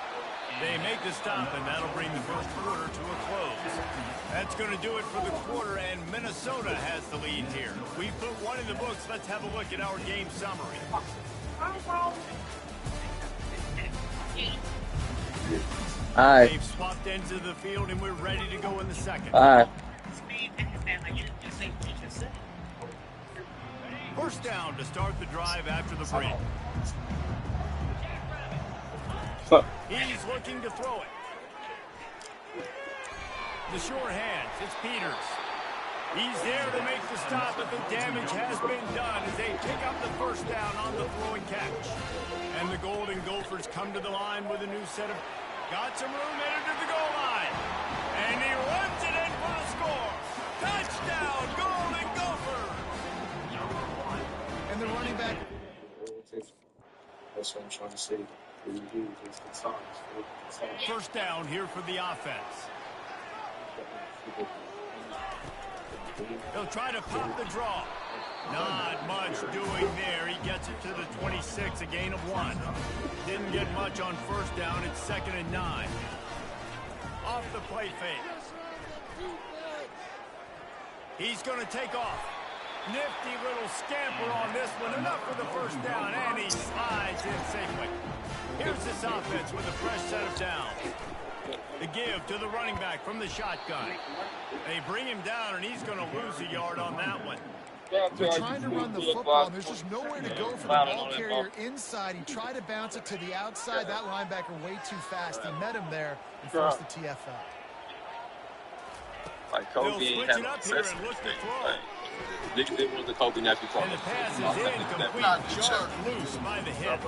They make the stop, and that'll bring the first quarter to a close. That's going to do it for the quarter, and Minnesota has the lead here. We put one in the books. Let's have a look at our game summary. Hi. They've swapped ends of the field, and we're ready to go in the second. Hi. First down to start the drive after the break. He's looking to throw it. The short hands, it's Peters. He's there to make the stop, but the damage has been done as they pick up the first down on the throwing catch. And the Golden Gophers come to the line with a new set of... Got some room headed to the goal line. And he runs it in for the score. Touchdown, Golden Gophers! And the running back. That's what I'm trying to say. First down here for the offense. He'll try to pop the draw. Not much doing there. He gets it to the 26, a gain of 1. Didn't get much on first down. It's 2nd and 9. Off the play fake. He's going to take off. Nifty little scamper on this one. Enough for the first down, and he slides in safely. Here's this offense with a fresh set of downs. The give to the running back from the shotgun. They bring him down, and he's going to lose a yard on that one. They're trying to run the football, and there's just nowhere to go for the ball carrier inside. He tried to bounce it to the outside. That linebacker way too fast. He met him there and forced the TFL. Like Kobe ain't having a session. Niggas didn't want the Kobe nappy call. And the pass is incomplete, sharp loose by the hit.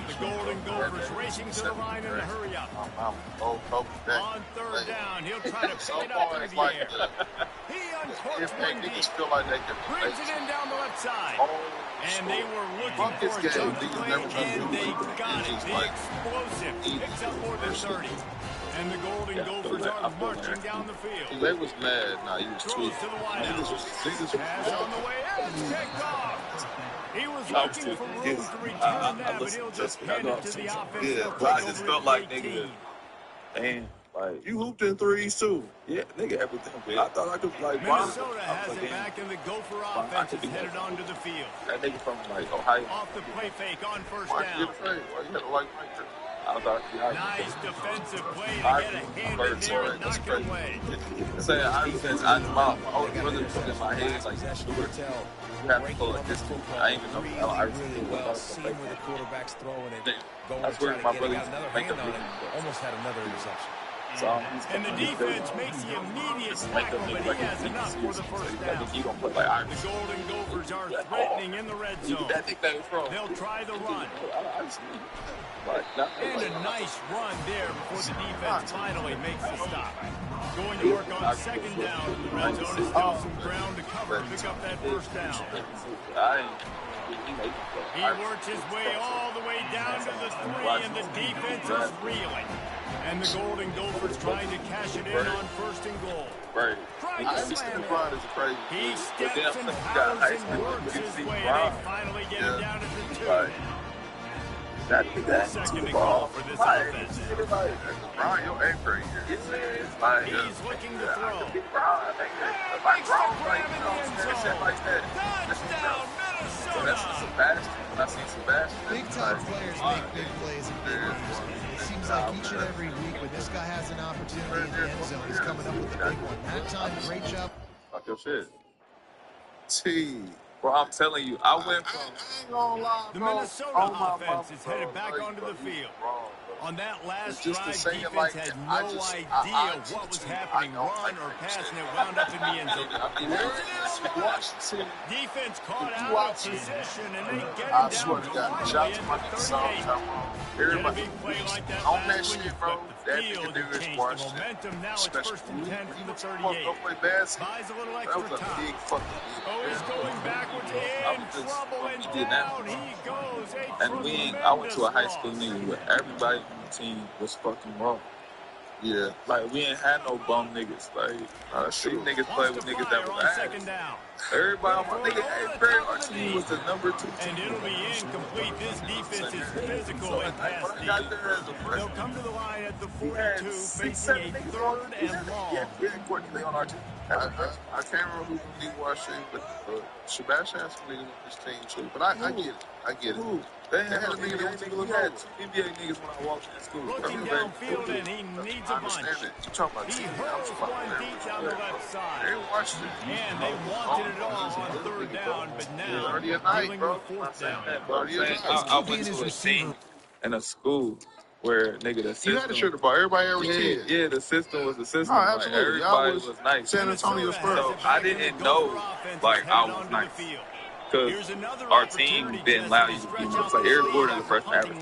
The Golden Gophers racing to the line in a hurry up. On third down, he'll try to pick it up through the air. He uncorks one deep. Brings it in down the left side. And they were looking for a jump play, and they got it. The explosive picks up more than 30. And the Golden Gophers are marching down the field. They was mad. Nah, he was tweeting. To the wideout. Pass on the way in. Picked off. He was looking for room to return that, but he'll just hand it to the offense. Yeah, but I just felt like, nigga, damn, like, you hooped in threes, too. Yeah, nigga, everything. I thought I could, like, Minnesota has it back, and the Gopher offense is headed onto the field. That nigga from, like, Ohio. Off the play fake on first Why down. you get afraid? Why you gotta like Mike? Nice defensive play to get a hand in there and knock it away. Say, my older brother put in my head, like, you have to go like this. I ain't even know. I really well see where the quarterback's throwing it. That's where my brother used to make a move. Almost had another interception. So, and the defense makes the immediate tackle, but he has enough for the first down. The Golden Gophers are threatening in the red zone. They'll try the run. And a nice run there before the defense finally makes the stop. Going to work on second down in the red zone. Is still some ground to cover to pick up that first down. He works his way all the way down to the 3, and the defense is reeling. And the Golden Gophers trying to cash it in on first and goal. Right. Trying to slam it. He steps and powers and works his way, and they finally get him down at the 2. Second and goal for this offense. Brian, your anchor here. He's looking to throw. Makes the grab in the end zone. Touchdown, Minnesota! When I see Sebastian. Big-time players make big plays in big games. It seems like each and every week when this guy has an opportunity in the end zone, he's coming up with a big one. That time, great job. Fuck your shit. T. Bro, I'm telling you, I went from. I ain't gonna lie, The bro. Minnesota On my offense mama, is bro. headed back Like, onto bro, the you field. wrong, bro. On that It's last just to drive, say it defense like had that. no idea give what it was to you. happening, I don't run like or how you pass, said and it that. wound up in the end zone. I mean, Puts it in on the money. Washington. Defense caught If you out of watch it, position, and they get I him swear down to God, finally shout at to my the nigga 38. Sal. Get a Everybody big play like that on that last one, you shit, bro. flip the That field, nigga you do is change the Washington. momentum. Now it's first and 10 from the 38. Go play basketball. Buys a little That extra was a time. big fucking deal. Oh, he's going backwards, in trouble, and down he goes. A And I went to a high school tremendous nigga loss. where everybody on the team was fucking raw. Yeah. Like, we ain't had no bum niggas. Like, these niggas play with niggas that was on ass. second down. Everybody on my nigga, our team was the number 2 team. And it'll be incomplete. This defense is physical and pass They'll come to the line at the 42, facing a third and long. We had Courtney on our team. I can't remember who he watched it, but Sebastian has some niggas on his team too. But I get it. I get it. They had had no a nigga that went to NBA. We had 2 NBA niggas when I walked in school. Looking downfield, and he needs a I bunch. understand that. You talking about He team? hurls one deep down the left side. They watched it. And they wanted it all on third down, but now already a night, dealing bro. with fourth down. I went to a team in a school where, nigga, the system. You had to shoot the ball. Everybody there was 10. Yeah, the system was the system. No, Like, absolutely. everybody was nice. San Antonio Spurs. So I didn't know, like, I was nice. Because our team didn't allow you to be nice. Like, Eric Gordon, the freshman average.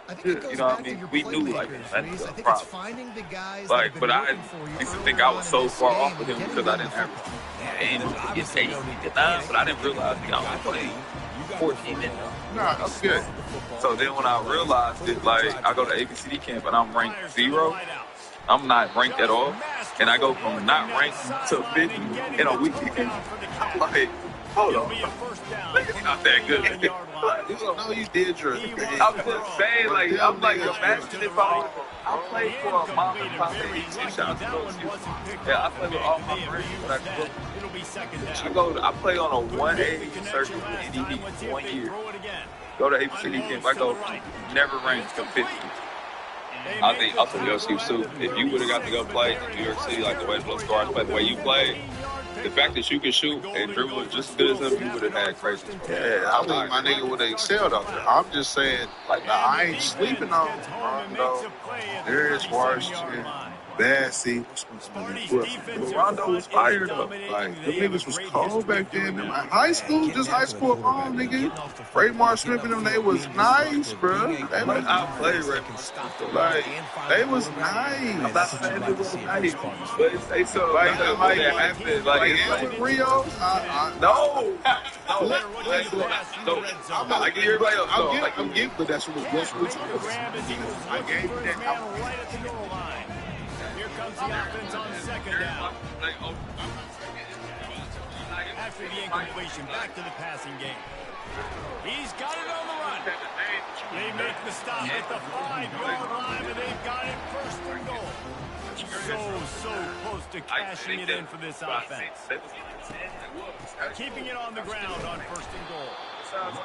I think it goes You know what back I to mean? your We knew, like, playmakers, that's Reese. the I think problem. it's finding the guys Like, that but have I been working for you used to early think I on was in so this far game off with and him getting because I them didn't the have and get 8, get 9, but I didn't realize I was playing 14 minutes. Nah, that's good. So then when I realized it, like, I go to ABCD camp and I'm ranked 0, I'm not ranked at all, and I go from not ranked to 50 in a week. I'm like, hold on, niggas not that good. No, you did your thing. I'm just saying, like, I'm like, imagine if I played for a mom and pop ABCD. Yeah, I play with all my friends, but I play on a 180 circuit with NDD 1 year. Go to ABCD camp, I go never ranked to 50. I think I'll tell you else, too. If you would have got to go play in New York City, like the way those stars play, the way you played, the fact that you could shoot and dribble just as good as him, you would have had crazy. Yeah, I think my nigga would have excelled out there. I'm just saying, like, I ain't sleeping on Rondo, Darius Washington, Bassey. Rondo was fired up. Like, the niggas was cold back then. Like, high school, just high school ball, nigga. Raymar Smith and them, they was nice, bro. They was, I played Raymar. like, they was nice. I'm not saying it was nice, but they so Like, happened. Like, Edwin Rios, no. I give everybody else. I'm giving, but that's what I gave you that. Here comes the offense on second down. After the incompletion, back to the passing game. He's got it on the run. They make the stop at the 5-yard line, and they've got it first and goal. So close to cashing it in for this offense. Keeping it on the ground on first and goal.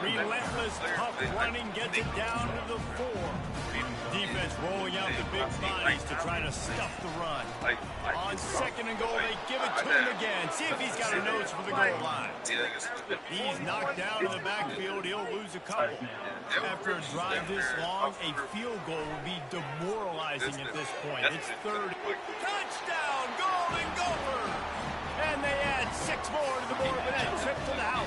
Relentless, tough running gets it down to the 4. Defense rolling out the big bodies to try to stuff the run. On second and goal, they give it to him again. See if he's got a nose for the goal line. He's knocked down in the backfield. He'll lose a couple. After a drive this long, a field goal will be demoralizing at this point. It's third. Touchdown, Golden Gophers! And they add 6 more to the board with that trip to the house.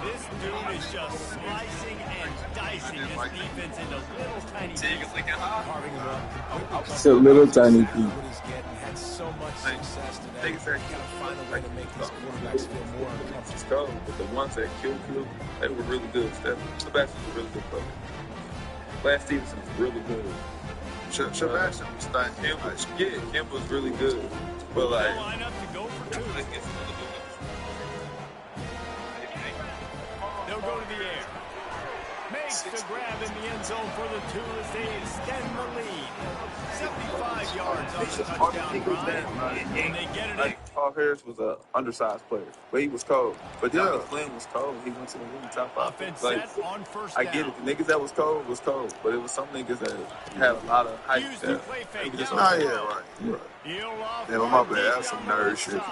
This dude is just slicing and dicing this defense into little tiny pieces. Carving them up. It's a little tiny piece. Had so much success today. Gotta find a way to make these quarterbacks feel more uncomfortable. But the ones that killed, they were really good. Sebastian was a really good player. Lance Stevenson was really good. Sebastian was thinking. Kim was really good. But, like, Line up to go for 2. They'll go to the air. Makes the grab in the end zone for the 2 as they extend the lead. 75 yards on the touchdown drive, and they get it in. Paul Harris was an undersized player, but he was cold. But Johnny Flynn was cold. He went to the league top 5. Offense Like, set on first I down. get it. The niggas that was cold, but it was some niggas that had a lot of hype. Use the play fake down Nah, the yeah, road. right. He'll off Yeah, my one bad. That's deep some down the nerd left shit. side.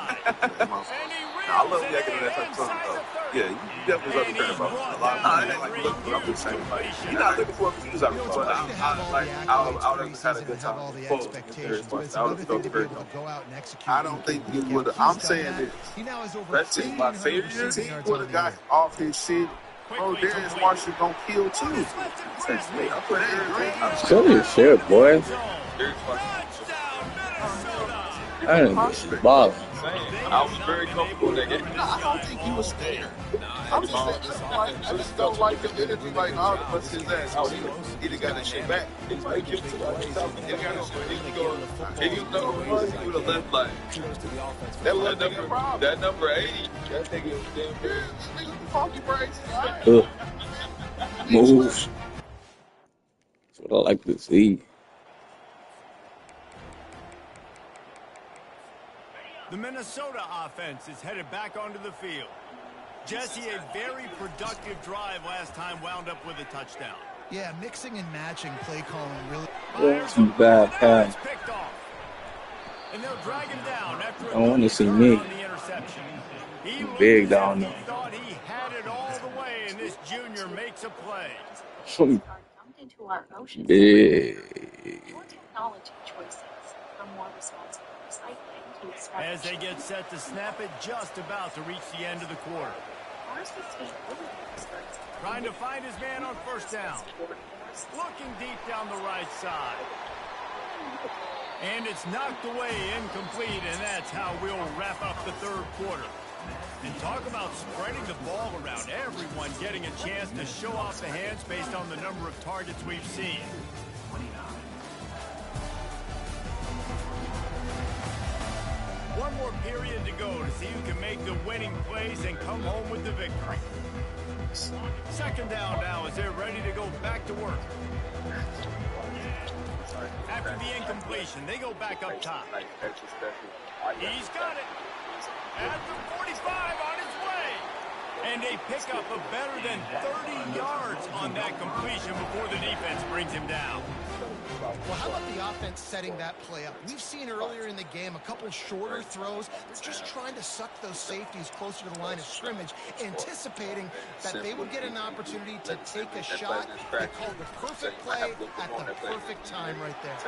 My fault. And he I love yakking on that type of stuff, though. Yeah, you definitely love to care about it. A lot of people act like you looking for it. I'm just saying, like, you're not looking for it, but you just have to It's fun. one thing to have all the accolades I would have had a preseason good and have time. all the Full very expectations, but much. it's I would another have thing felt to be very able to comfortable. go out and execute. I don't think he would have. I'm saying this. He now has over That's just my 1,500 favorite. receiving He yards would on have the got year. off his shit. Bro, Darius Marshall gonna kill too. Since me, I put that. Show your shit, boy. Darius Marshall. I didn't get balling. I was very comfortable in that game. No, I don't think he was scared. I'm just saying, I just felt like the energy, like, oh, bust his ass out. He done got his shit back. He might give it to like himself. He got his shit. If he was no run, he would have left like that number 80. That nigga was damn good. Nigga, funky braids. Move. That's what I like to see. The Minnesota offense is headed back onto the field. Jesse, a very productive drive last time wound up with a touchdown. Yeah, mixing and matching play calling really. That's a bad pass. Picked off. And they'll drag him down after I want to see me. He Big down there. Thought he had it all the way, and this junior makes a play. Big. Technology choices for more responsible recycling to As they get set to snap it, just about to reach the end of the quarter. Trying to find his man on first down. Looking deep down the right side. And it's knocked away, incomplete, and that's how we'll wrap up the third quarter. And talk about spreading the ball around, everyone getting a chance to show off the hands based on the number of targets we've seen. One more period to go to see who can make the winning plays and come home with the victory. Second down now as they're ready to go back to work. After the incompletion, they go back up top. He's got it. At the 45 on his way. And a pickup of better than 30 yards on that completion before the defense brings him down. Well, how about the offense setting that play up? We've seen earlier in the game a couple shorter throws. They're just trying to suck those safeties closer to the line of scrimmage, anticipating that they would get an opportunity to take a shot. They called the perfect play at the perfect time right there.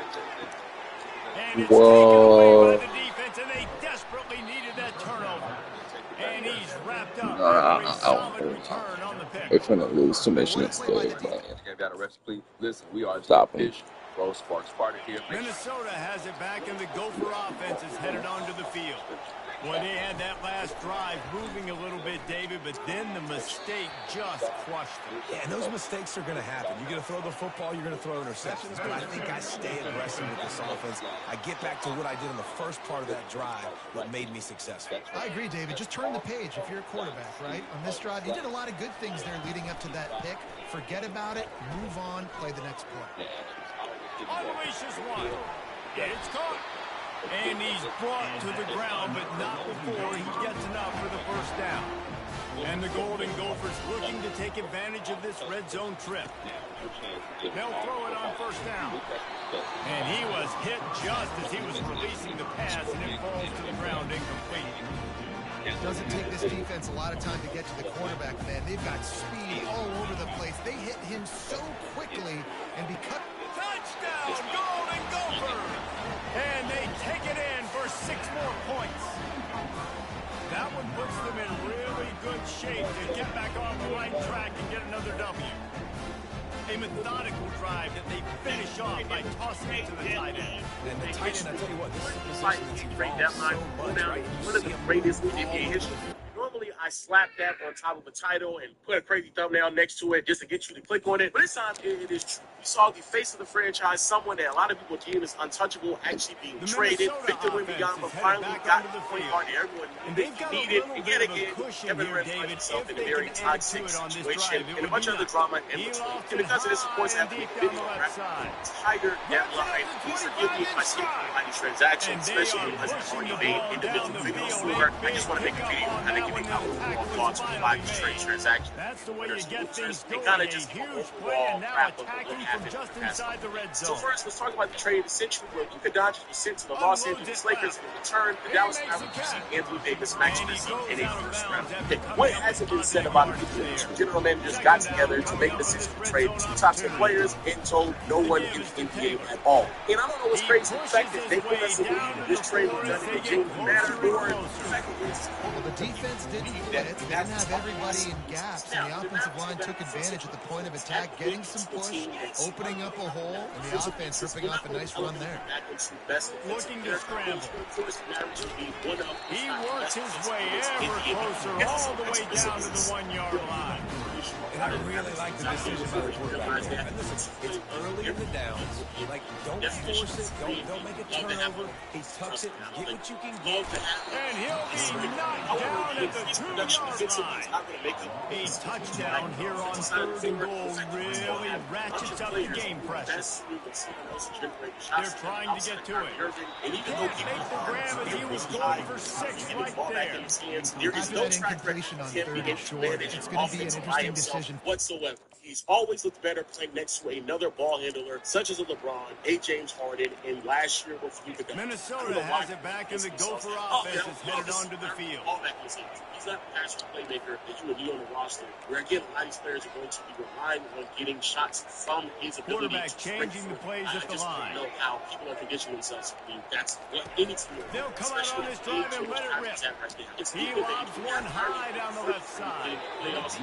And it's taken away by the defense, and they desperately needed that turnover. And he's wrapped up for a solid return on the pick. We're finna lose too much next day, man. Listen, we are Stop him. Bro, Sparks party here. Minnesota has it back, and the Gopher offense is headed onto the field. Well, they had that last drive moving a little bit, David, but then the mistake just crushed them. Yeah, and those mistakes are going to happen. You're going to throw the football, you're going to throw interceptions, but I think I stay aggressive with this offense. I get back to what I did in the first part of that drive, what made me successful. I agree, David. Just turn the page if you're a quarterback, right? On this drive, you did a lot of good things there leading up to that pick. Forget about it, move on, play the next play. Unleashes one. It's caught. And he's brought to the ground, but not before he gets enough for the first down. And the Golden Gophers looking to take advantage of this red zone trip. They'll throw it on first down. And he was hit just as he was releasing the pass, and it falls to the ground incomplete. It doesn't take this defense a lot of time to get to the quarterback, man. They've got speed all over the place. They hit him so quickly, and because... Touchdown, Golden Gophers! And they take it in for 6 more points. That one puts them in really good shape to get back on the right track and get another W. A methodical drive that they finish off by tossing it to the tight end. And the tight end, I tell you what, this is a position Like, that's break evolved that so line, much, down. right? One of the greatest in NBA history. Normally, I slap that on top of a title and put a crazy thumbnail next to it just to get you to click on it. But this time, it is true. We saw the face of the franchise, someone that a lot of people deem is untouchable, actually being traded. Victor Wembanyama finally got the point guard that everyone needed. And yet again, Kevin Durant finds himself in a very toxic situation and a bunch of other drama in between. And because of this, of course, I have to make a video on entire deadline. Please forgive me if I skip behind these transactions, especially because it's already made in the middle of the video store. I just want to make a video kind of giving out tackle is thoughts finally by the trade made. transaction. That's the way you get things They going. kind A of just huge overall play, and now wrap up attacking what from happened just in the past inside the red So zone. first, let's talk about the trade of the century where Luka Doncic was sent to the Los Angeles Lakers and in return, the Dallas Mavericks received Anthony Davis, Max Christie, and a first-round pick. What hasn't been said about it before the two general managers got together to make a decision to trade two top-10 players and told no one in the NBA at all. And I don't know what's crazy, the fact that they want us to believe that this trade was done in a genuine manner, or the fact that well, the defense didn't blitz. They didn't have everybody in gaps, and the offensive line took advantage at the point of attack, getting some push, opening up a hole, and the offense ripping off a nice run there. Looking to scramble. He works his way ever closer, all the way down to the 1-yard line. And I really like the decision by the quarterback. And listen, it's early in the downs. Like, don't force it. Don't make a turnover. He tucks it. Get what you can get. And he'll be knocked down at the 2-yard line. A touchdown here on 3rd and goal really ratchets up the game pressure. They're trying to get to it. He can't make the grab as he was going for 6 right there. After that incompletion on 3rd and short, it's going to be an interesting decision. Whatsoever. He's always looked better playing next to another ball handler, such as a LeBron, a James Harden, and last year with Luka Doncic. Minnesota has it back, and the Gopher offense is headed onto the field. He's not the passer playmaker that you would need on the roster. Where again, a lot of these players are going to be relying on getting shots from his ability Quarterback to changing the plays at the line. I just don't know how people are conditioning themselves to believe that's what any team. They'll come out on this drive and let it rip. He lobs one high down the left side.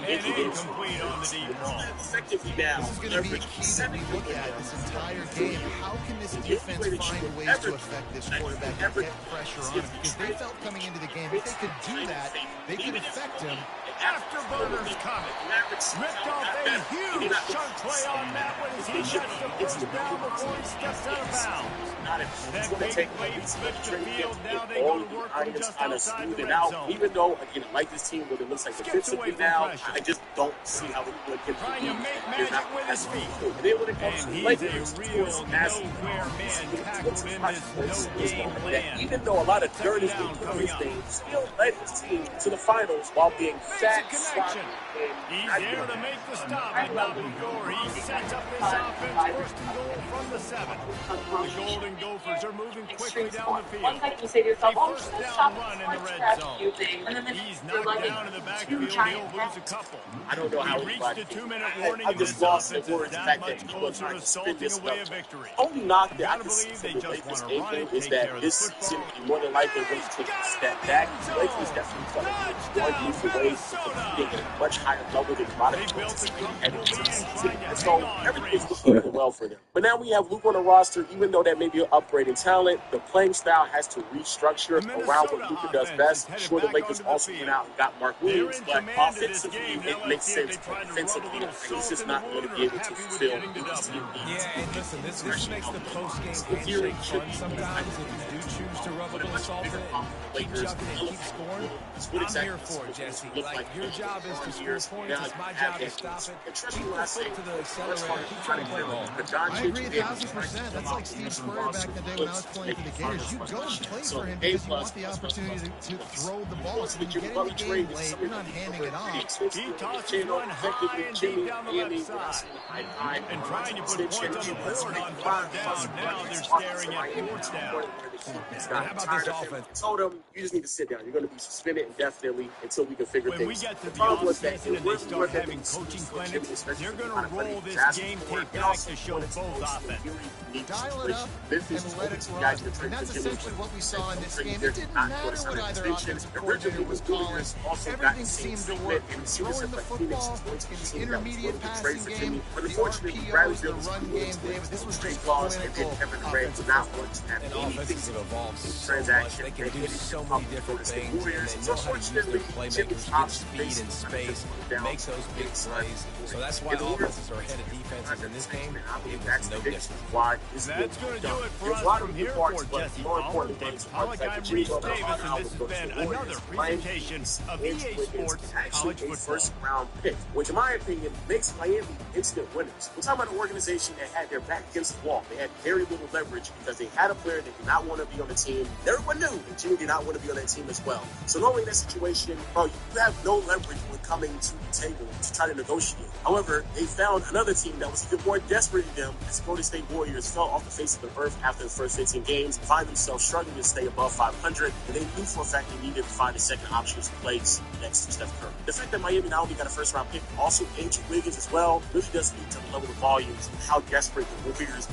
And incomplete on the deep ball. Effectively now, this is going to be a key that we look at this entire game. How can this defense find ways to affect this quarterback and get pressure on him? Because they felt coming into the game, if they could do that, they could affect him. Afterburner's coming. Ripped off a huge chunk play on that one as he gets the first down before he steps out of bounds. That big play flipped the field. Now they go to work from just outside the red zone. Even though, again, I like this team, but it looks like defensively now, I just don't see how we would get trying to make magic with his feet. And he's a real nowhere man tackled in this no-game land. Even though a lot of dirt is being put on his name, still led his team to the finals while being fat, sloppy, he's there to make the stop, and not before he sets up this offense 1st and goal from the 7. The Golden Gophers are moving quickly down the field. One second you say to yourself, a first down run in the red zone. He's knocked down in the backfield. He'll lose a couple. I don't know how he reached a 2-minute warning. I just lost the words that much closer to salting away a victory. Only knock that I can believe see they from the just Lakers want to run game it, is take that care of this the season football. more than likely going to take a step back. The Lakers definitely felt like they're going to away at a much higher level than a lot of people and so everything's looking well for them. But now we have Luke on the roster, even though that may be an upgrade in talent, the playing style has to restructure around what Luka does best. Sure, the Lakers also went out and got Mark Williams, but offensively, it makes sense. But defensively, he's just not going to be able to fulfill these team needs. Yeah, and listen, this makes the post-game handshake fun sometimes. If you do choose to rub a little salt in it, keep chucking it, keep scoring, I'm here for it, Jesse. Like, your job is to score points, it's my job to stop it. Keep the foot to the accelerator, keep trying to play ball. I agree 1,000%. That's like Steve Spurrier back in the day when I was playing for the Gators. You go and play for him because you want the opportunity to throw the ball. So when you get in the game late, you're not handing it off. He tosses one high and deep down the left side. And trying to put points on the board on 3rd down. Now they're staring at 4th down. How about this offense? I told him, you just need to sit down. You're going to be suspended indefinitely until we can figure when things out. When we get to the offseason and they start having coaching clinics, they're going to roll this game tape back to show both offenses. Dial it up and let it run. And that's essentially what we saw in this game. It didn't matter what either offensive coordinator was calling. Everything seemed to work. Throwing the football in the intermediate passing game, the RPOs, the run game, David. This was just clinical offensive And offenses have evolved so much. They can do so many different things, and they know how to use their playmakers to get speed and space, make those big plays. So that's why offenses are ahead of defenses in this game. It was no different. That's going to do it for us from here for Jesse Palmer. I'm Reese Davis, and this has been another presentation of EA Sports College Football. First round pick, which in my opinion makes Miami instant winners. We're talking about an organization that had their back against the wall. They had very little leverage because they had a player that did not want to be on the team. Everyone knew that Jimmy did not want to be on that team as well. So normally in that situation, bro, you have no leverage when coming to the table to try to negotiate. However, they found another team that was even more desperate than them as Golden State Warriors fell off the face of the earth after the first 15 games, find themselves struggling to stay above 500, and they knew for a fact they needed to find a second option to place next to Steph Curry. The fact that Miami not only got a first-round pick, also Andrew Wiggins as well, really does speak to the level of volumes and how desperate the Warriors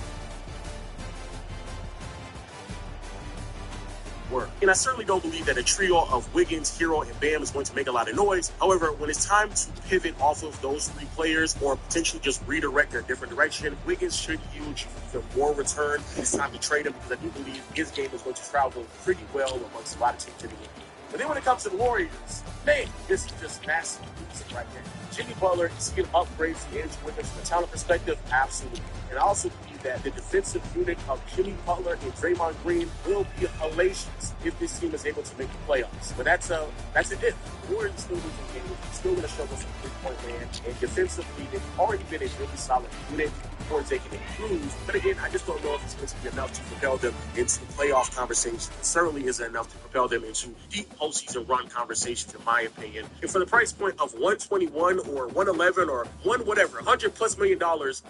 were. And I certainly don't believe that a trio of Wiggins, Hero, and Bam is going to make a lot of noise. However, when it's time to pivot off of those three players or potentially just redirect in a different direction, Wiggins should yield you even more return. It's time to trade him because I do believe his game is going to travel pretty well amongst a lot of teams in the NBA. But then when it comes to the Warriors, man, this is just massive music right there. Jimmy Butler, is he an upgrade from Andrew Wiggins from a talent perspective? Absolutely. And I also believe that the defensive unit of Jimmy Butler and Draymond Green will be hellacious if this team is able to make the playoffs. But that's an if. The Warriors are still losing games. They're still going to struggle from three-point land. And defensively, they've already been a really solid unit before they can improve. But again, I just don't know if it's going to be enough to propel them into playoff conversations. It certainly isn't enough to propel them into deep postseason run conversations, in my opinion. And for the price point of $121 or $111 or $100+ million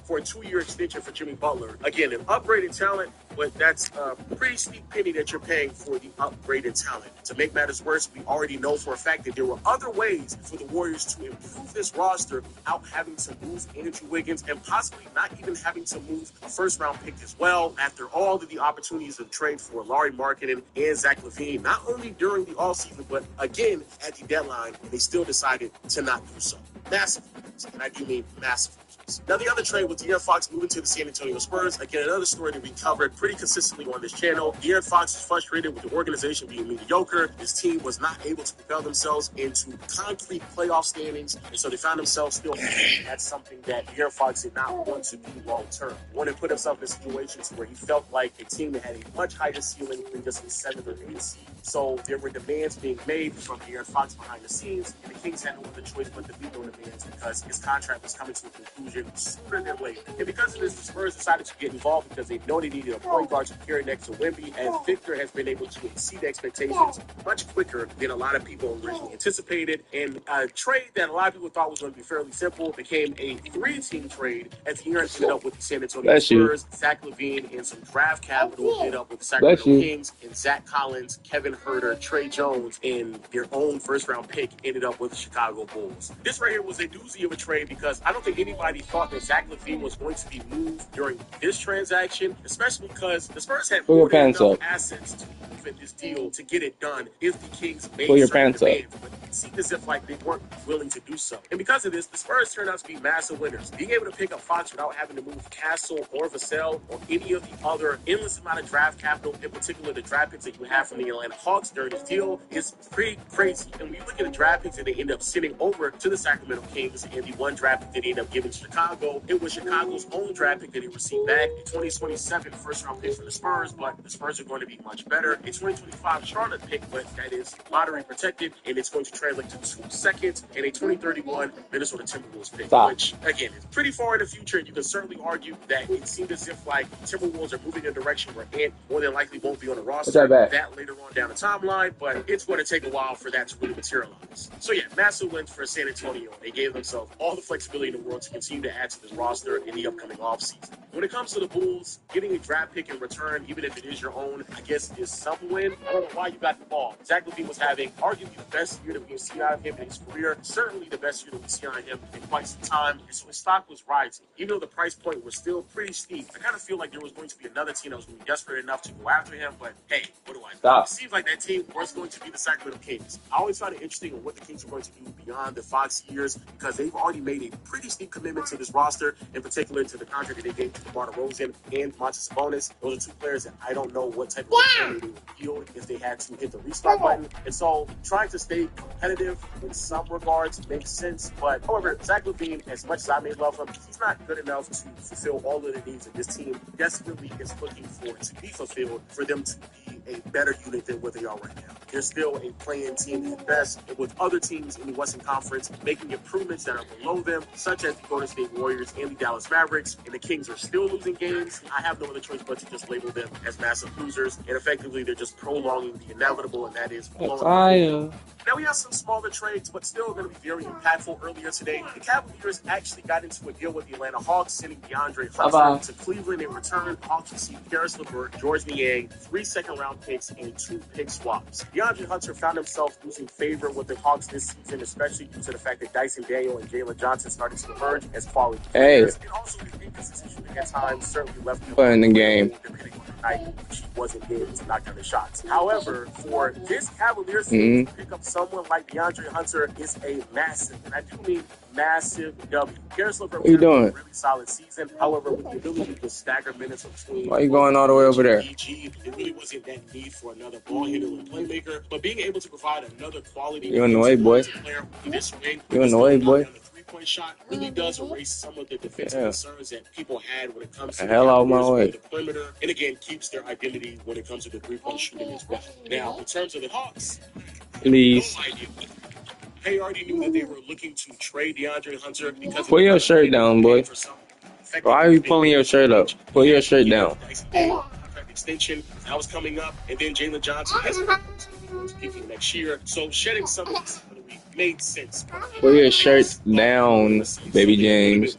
for a 2-year extension for Jimmy Butler, again, an upgraded talent, but that's a pretty steep penny that you're paying for the upgraded talent. To make matters worse, we already know for a fact that there were other ways for the Warriors to improve this roster without having to move Andrew Wiggins and possibly not even having to move a first-round pick as well. After all of the opportunities of trade for Lauri Markkanen and Zach LaVine, not only during the offseason, but again at the deadline, they still decided to not do so. Massive, and I do mean massive. Now, the other trade with De'Aaron Fox moving to the San Antonio Spurs, again, another story that we covered pretty consistently on this channel. De'Aaron Fox is frustrated with the organization being mediocre. His team was not able to propel themselves into concrete playoff standings, and so they found themselves still. That's something that De'Aaron Fox did not want to do long term. He wanted to put himself in situations where he felt like a team that had a much higher ceiling than just a 7th or 8th seed. So there were demands being made from De'Aaron Fox behind the scenes, and the Kings had no other choice but to meet those demands because his contract was coming to a conclusion sooner than later. And because of this, the Spurs decided to get involved because they know they needed a point guard to carry next to Wemby, as Victor has been able to exceed expectations much quicker than a lot of people originally anticipated. And a trade that a lot of people thought was going to be fairly simple became a 3-team trade as the year ended up with the San Antonio Spurs, Zach LaVine, and some draft capital ended up with the Sacramento Kings, and Zach Collins, Kevin Huerter, Trey Jones, and their own first-round pick ended up with the Chicago Bulls. This right here was a doozy of a trade because I don't think anybody thought that Zach LaVine was going to be moved during this transaction, especially because the Spurs had more than enough assets to move in this deal to get it done if the Kings made certain demands. But it seemed as if like they weren't willing to do so. And because of this, the Spurs turned out to be massive winners. Being able to pick up Fox without having to move Castle or Vassell or any of the other endless amount of draft capital, in particular the draft picks that you have from the Atlanta Hawks during this deal, is pretty crazy. And when you look at the draft picks that they end up sending over to the Sacramento Kings and the one draft pick that they end up giving to Chicago, it was Chicago's own draft pick that he received back, a 2027 first-round pick from the Spurs, but the Spurs are going to be much better. A 2025 Charlotte pick, but that is lottery protected, and it's going to translate to 2 seconds, and a 2031 Minnesota Timberwolves pick, which, again, is pretty far in the future, and you can certainly argue that it seemed as if, like, Timberwolves are moving in a direction where Ant more than likely won't be on the roster. That later on down the timeline, but it's going to take a while for that to really materialize. So, yeah, massive wins for San Antonio. They gave themselves all the flexibility in the world to continue to add to this roster in the upcoming offseason. When it comes to the Bulls, getting a draft pick in return, even if it is your own, I guess is some win. I don't know why you got the ball. Zach LaVine was having arguably the best year that we've seen out of him in his career, certainly the best year that we've seen out of him in quite some time. And so his stock was rising. Even though the price point was still pretty steep, I kind of feel like there was going to be another team that was going to be desperate enough to go after him, but hey, what do I know? It seems like that team was going to be the Sacramento Kings. I always find it interesting on what the Kings are going to do beyond the Fox years because they've already made a pretty steep commitment to this roster, in particular to the contract that they gave to DeMar DeRozan and Montes Sabonis. Those are two players that I don't know what type of return they would yield if they had to hit the restart button. And so trying to stay competitive in some regards makes sense. But however, Zach LaVine, as much as I may love him, he's not good enough to fulfill all of the needs that this team desperately is looking for to be fulfilled for them to be a better unit than what they are right now. They're still a playing team at best, and with other teams in the Western Conference making improvements that are below them, such as the Golden State Warriors and the Dallas Mavericks, and the Kings are still losing games, I have no other choice but to just label them as massive losers, and effectively they're just prolonging the inevitable, and that is blowing. Now we have some smaller trades, but still going to be very impactful. Earlier today, the Cavaliers actually got into a deal with the Atlanta Hawks, sending DeAndre Hunter to Cleveland. In return, Hawks received Karis LeVert, George Niang, 3 second-round picks, and 2 pick swaps. DeAndre Hunter found himself losing favor with the Hawks this season, especially due to the fact that Dyson Daniel and Jalen Johnson started to emerge as quality players. And also the inconsistent shooting at times certainly left him in the game. Depending on the night, she wasn't able to knock down the shots. However, for this Cavaliers team to pick up someone like DeAndre Hunter is a massive, and I do mean massive W. Karis LeVert was having a really solid season. However, with the ability to stagger minutes between why you going all the way over there? PG, it really wasn't that need for another ball handler and playmaker, but being able to provide another quality you in the way, boy. Player in this ring, you in the way, boy. Three-point shot really does erase some of the defensive concerns that people had when it comes to the hell out of my way. The perimeter, and again keeps their identity when it comes to the three-point shooting as well. Now, in terms of the Hawks, please. No idea. They already knew that they were looking to trade DeAndre Hunter because pull your shirt down, boy. Why are you pulling your shirt up? Pull your shirt down. Extension that was coming up, and then Jalen Johnson has speaking next year. So shedding some of this made sense. Pull your shirt down, baby James.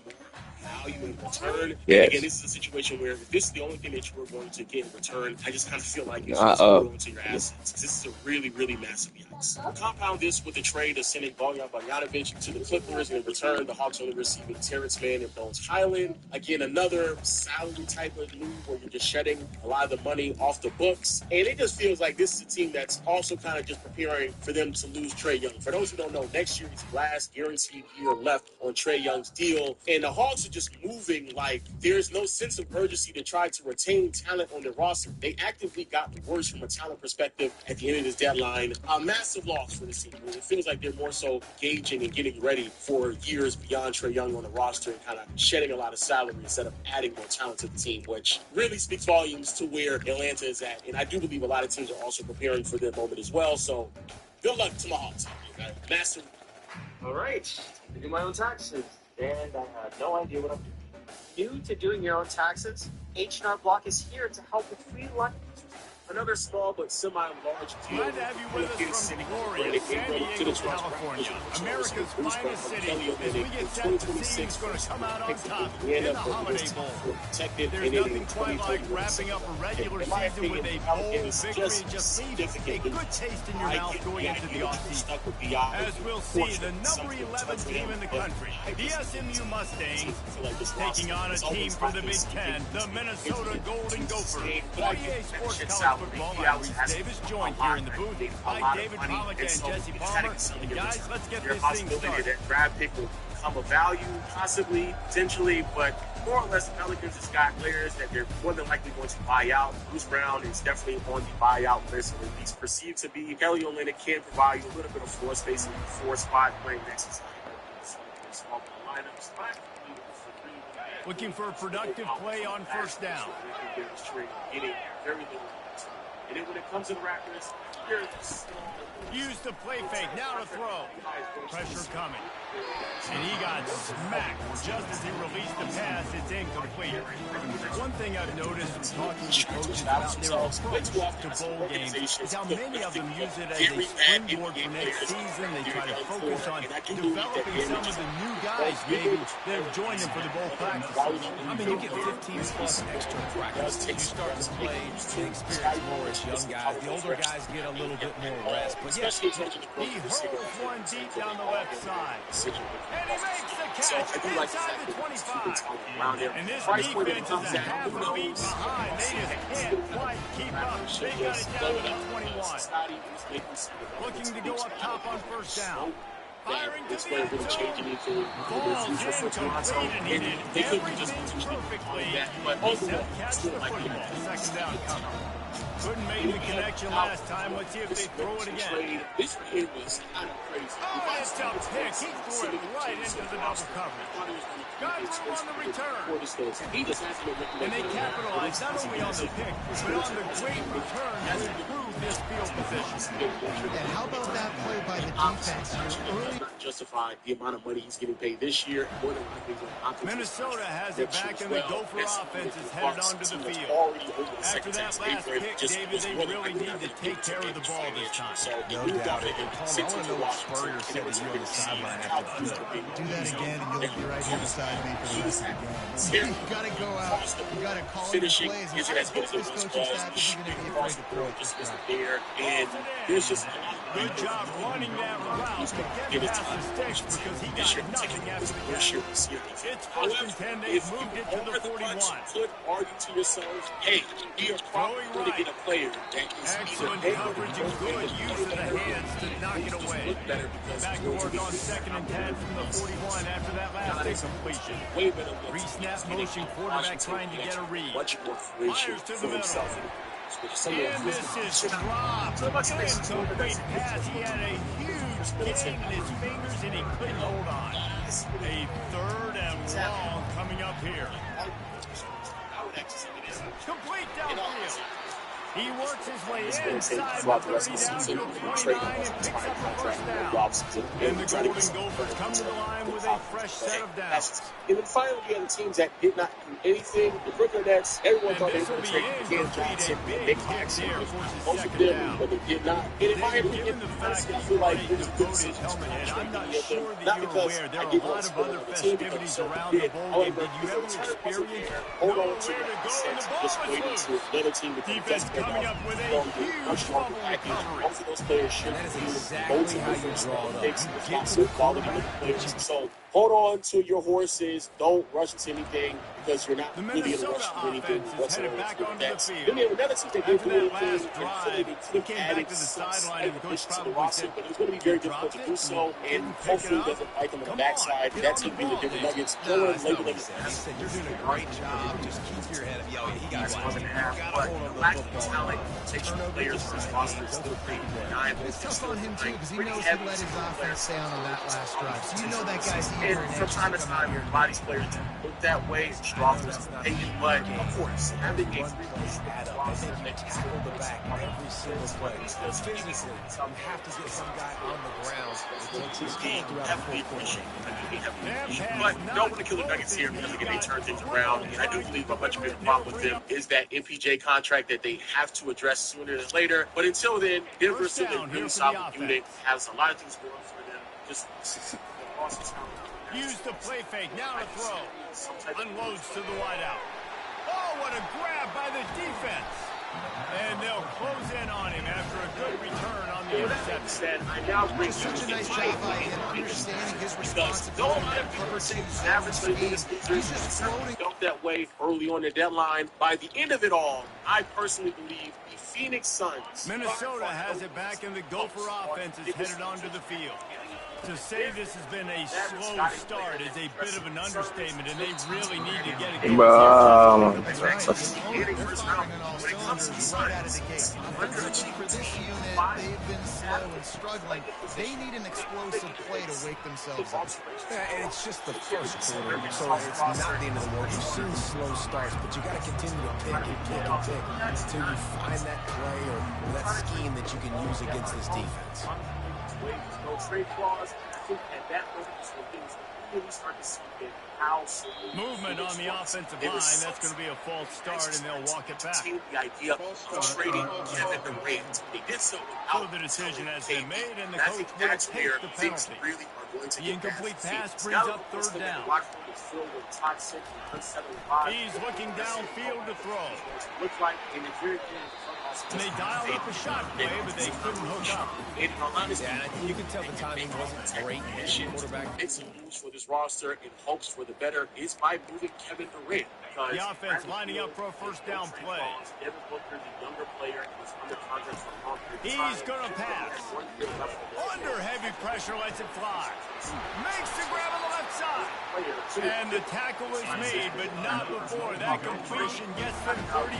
Value in return. Yes. Again, this is a situation where if this is the only thing that you were going to get in return, I just kind of feel like you should hold on to your assets. This is a really, really massive yikes. Compound this with the trade of sending Bojan Bogdanovic to the Clippers, and in return, the Hawks only receiving Terrence Mann and Bones Highland. Again, another salary type of move where you're just shedding a lot of the money off the books. And it just feels like this is a team that's also kind of just preparing for them to lose Trae Young. For those who don't know, next year is the last guaranteed year left on Trae Young's deal, and the Hawks are just moving like there's no sense of urgency to try to retain talent on their roster. They actively got worse from a talent perspective at the end of this deadline. A massive loss for the team. It feels like they're more so gauging and getting ready for years beyond Trae Young on the roster and kind of shedding a lot of salary instead of adding more talent to the team, which really speaks volumes to where Atlanta is at. And I do believe a lot of teams are also preparing for their moment as well. So good luck to my Hawks. Massive. All right. I do my own taxes, and I have no idea what I'm doing. New to doing your own taxes, H&R Block is here to help with free lunch. Another small but semi-large deal. Glad to have you with us from glorious San Diego, California, America's finest city. As we get set to see who's going to come out on top in the Holiday Bowl. There's nothing quite like wrapping up a regular season with a bowl victory. It just leaves a good taste in your mouth going into the offseason. As we'll see, the number 11 team in the country, the SMU Mustangs, taking on a team from the Big Ten, the Minnesota Golden Gophers. 48 Sports College Football. I'm Reese Davis, joined here in the booth by David Pollock and Jesse Palmer. And guys, let's get this thing started. That draft pick will become a value, possibly, potentially, but more or less the Pelicans has got players that they're more than likely going to buy out. Bruce Brown is definitely on the buyout list, or at least perceived to be. Kelly Olynyk can provide you a little bit of floor space in the 4 spot, playing next to small lineups. Looking for a productive play on first down. Getting very little. And then when it comes to the Raptors, use the play fake, now to throw. Pressure coming. And he got smacked just as he released the pass. It's incomplete. One thing I've noticed from talking to coaches about their approach to bowl games is how many of them use it as a springboard for next season. They try to focus on developing some of the new guys maybe that have joined them for the bowl practice. I mean, you get 15 plus extra practice. You start to play and experience more as young guys. The older guys get a little bit more rest. But yes, he hurls one deep down the left side. And he makes the catch inside the 25. And this defense is a half a beat behind. They just can't quite keep up. They got it down to the 21. Looking to go up top on first down. Firing to the end zone. Ball's incomplete, and he did everything perfectly. Except catch the football. Second down coming. Couldn't make the connection last time. Let's see if they throw it again. This kid was kind of crazy. Oh, it's a pick. He threw it right into the double coverage. Got room on the return. And they capitalized not only on the pick, but on the great return to improve this field position. And how about that play by the defense here early? Not justify the amount of money he's getting paid this year. Minnesota has it back, and the Gopher offense is headed onto the field. After that last pick, David, they really need to take care of the ball this time. No doubt. And Palmer, I want to know what Spurrier said to you on the sideline after the play. Do that again, and you'll be right here beside me for the rest of the game. You got to go out. You got to call your plays. And I hope this coaching staff isn't going to be afraid to throw it this time. And there's just good job running that route to get past the sticks because he got nothing after the catch. It's first and 10. They've moved it to the 41. Could argue to yourself, hey, we are probably going to get a player that is excellent coverage and good use of the hands to knock it away. Back to work on second and 10 from the 41 after that last incompletion. Re-snap motion, quarterback trying to get a read. Fires to the middle. And this is dropped. Incomplete pass. He had a huge gain in his fingers and he couldn't hold on. A third and long coming up here. Complete downfield. He works his way inside the 30 down to the 29 and picks up the first down. And the Golden Gophers come to the line with a fresh set of downs. And then finally, we had the teams that did not do anything. The Brooklyn Nets, everyone thought they were going to take Cam Johnson and Nick Claxton. Most of them, but they did not. And in my opinion, honestly, I feel like it was a good decision. I'm not sure that you're aware there are a lot of other festivities around the bowl game. Did you ever experience hold on to nowhere to go and the ball just was waiting loose? to another team to Defense coming up with a huge fumble recovery. Both of those players should That is be exactly how you draw it up. picks. Lots of quality players. So hold on to your horses. Don't rush into anything because you're not The really going to Minnesota rush into anything offense is headed back onto the Then field. we have another team that did After do that anything. last drive, he came back to the sideline and the coach probably said, but it's going to be very difficult to do so, and hopefully it doesn't bite them on the backside. That team being the Denver Nuggets. No, that's not what he said. He said, you're doing a great job. Just keep your head up. Yo, he got one and a half. You got to hold on to the football. Takes players from his roster still pretty good. It's tough on him, too, because he knows he let his offense stay on that last drive. So you know that guy's eager and from time to time, your body's players look that way, strong as opinion, but of course, having a add up. I think you tackle the back every single play. Physically, you have to get some guy on the ground to take his game throughout the full quarter. But don't want to kill the Nuggets here because again they turn things around, and I do believe a much bigger problem with them is that MPJ contract that they have to address sooner than later. But until then, Denver's still a really solid unit, has a lot of things going for them. Just use the play fake, now to throw. Unloads to the wideout. Oh, what a grab by the defense. And they'll close in on him after a good return on the interception. I now bring Such a nice job by him understanding his responsibility. He's just floating. Felt that way early on the deadline. By the end of it all, I personally believe the Phoenix Suns. Minnesota has it back, and the Gopher offense is headed onto the field. To say this has been a slow start is a bit of an understatement, and they really need to get it going. Unfortunately for this unit, they've been slow and struggling. They need an explosive play to wake themselves up. Yeah, and it's just the first quarter, so it's not the end of the world. You've seen slow starts, but you got to continue to pick and pick and pick until you find that play or that scheme that you can use against this defense. No trade clause. I think at that moment is when things really start to sink in. Movement on the offensive line. That's going to be a false start, and they'll walk it back. The idea of trading Kevin Durant. They did so without the decision has been made, and the coach will take the penalty. The incomplete pass brings up third down. He's looking downfield to throw. And they dialed up a shot play, but they couldn't hook up. Yeah, you can tell the timing wasn't great. Quarterback made some moves for this roster in hopes for the better is by moving Kevin Durant. The offense lining up for a first down play. He's going to pass. Under heavy pressure, lets it fly. Makes the grab on the left side. And the tackle is made, but not before that completion gets them 30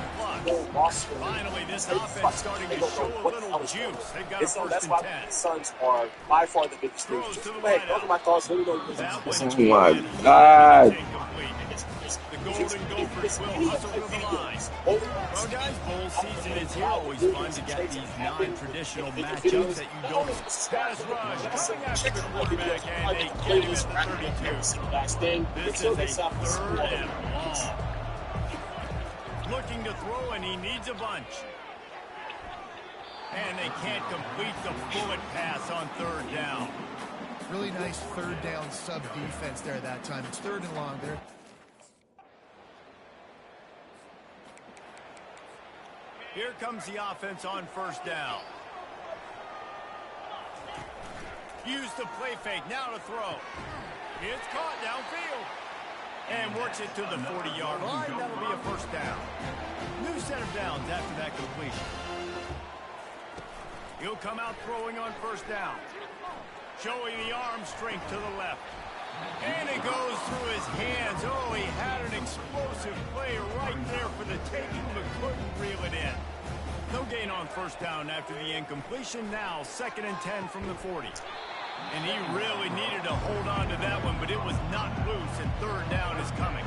plus. Finally, this offense starting to show a little juice. They've got a first and 10. Suns are by far the biggest thing. Throws to the Those are my thoughts. Let me know. That Oh one came my in God. incomplete. The Golden Gophers will hustle to the line. Well, guys, bowl season is here. Always fun to get these non-traditional matchups that you don't. Pass rush coming after the quarterback, and they get him at the 32. This is a third and long. Looking to throw, and he needs a bunch. And they can't complete the bullet pass on third down. Really nice third down sub defense there that time. It's third and long there. Here comes the offense on first down. Use the play fake, now to throw. It's caught downfield. And works it to the 40-yard line. That'll be a first down. New set of downs after that completion. He'll come out throwing on first down. Showing the arm strength to the left. And it goes through his hands. Oh, he had an explosive play right there for the taking, but couldn't reel it in. No gain on first down after the incompletion. Now, second and 10 from the 40. And he really needed to hold on to that one, but it was not loose, and third down is coming.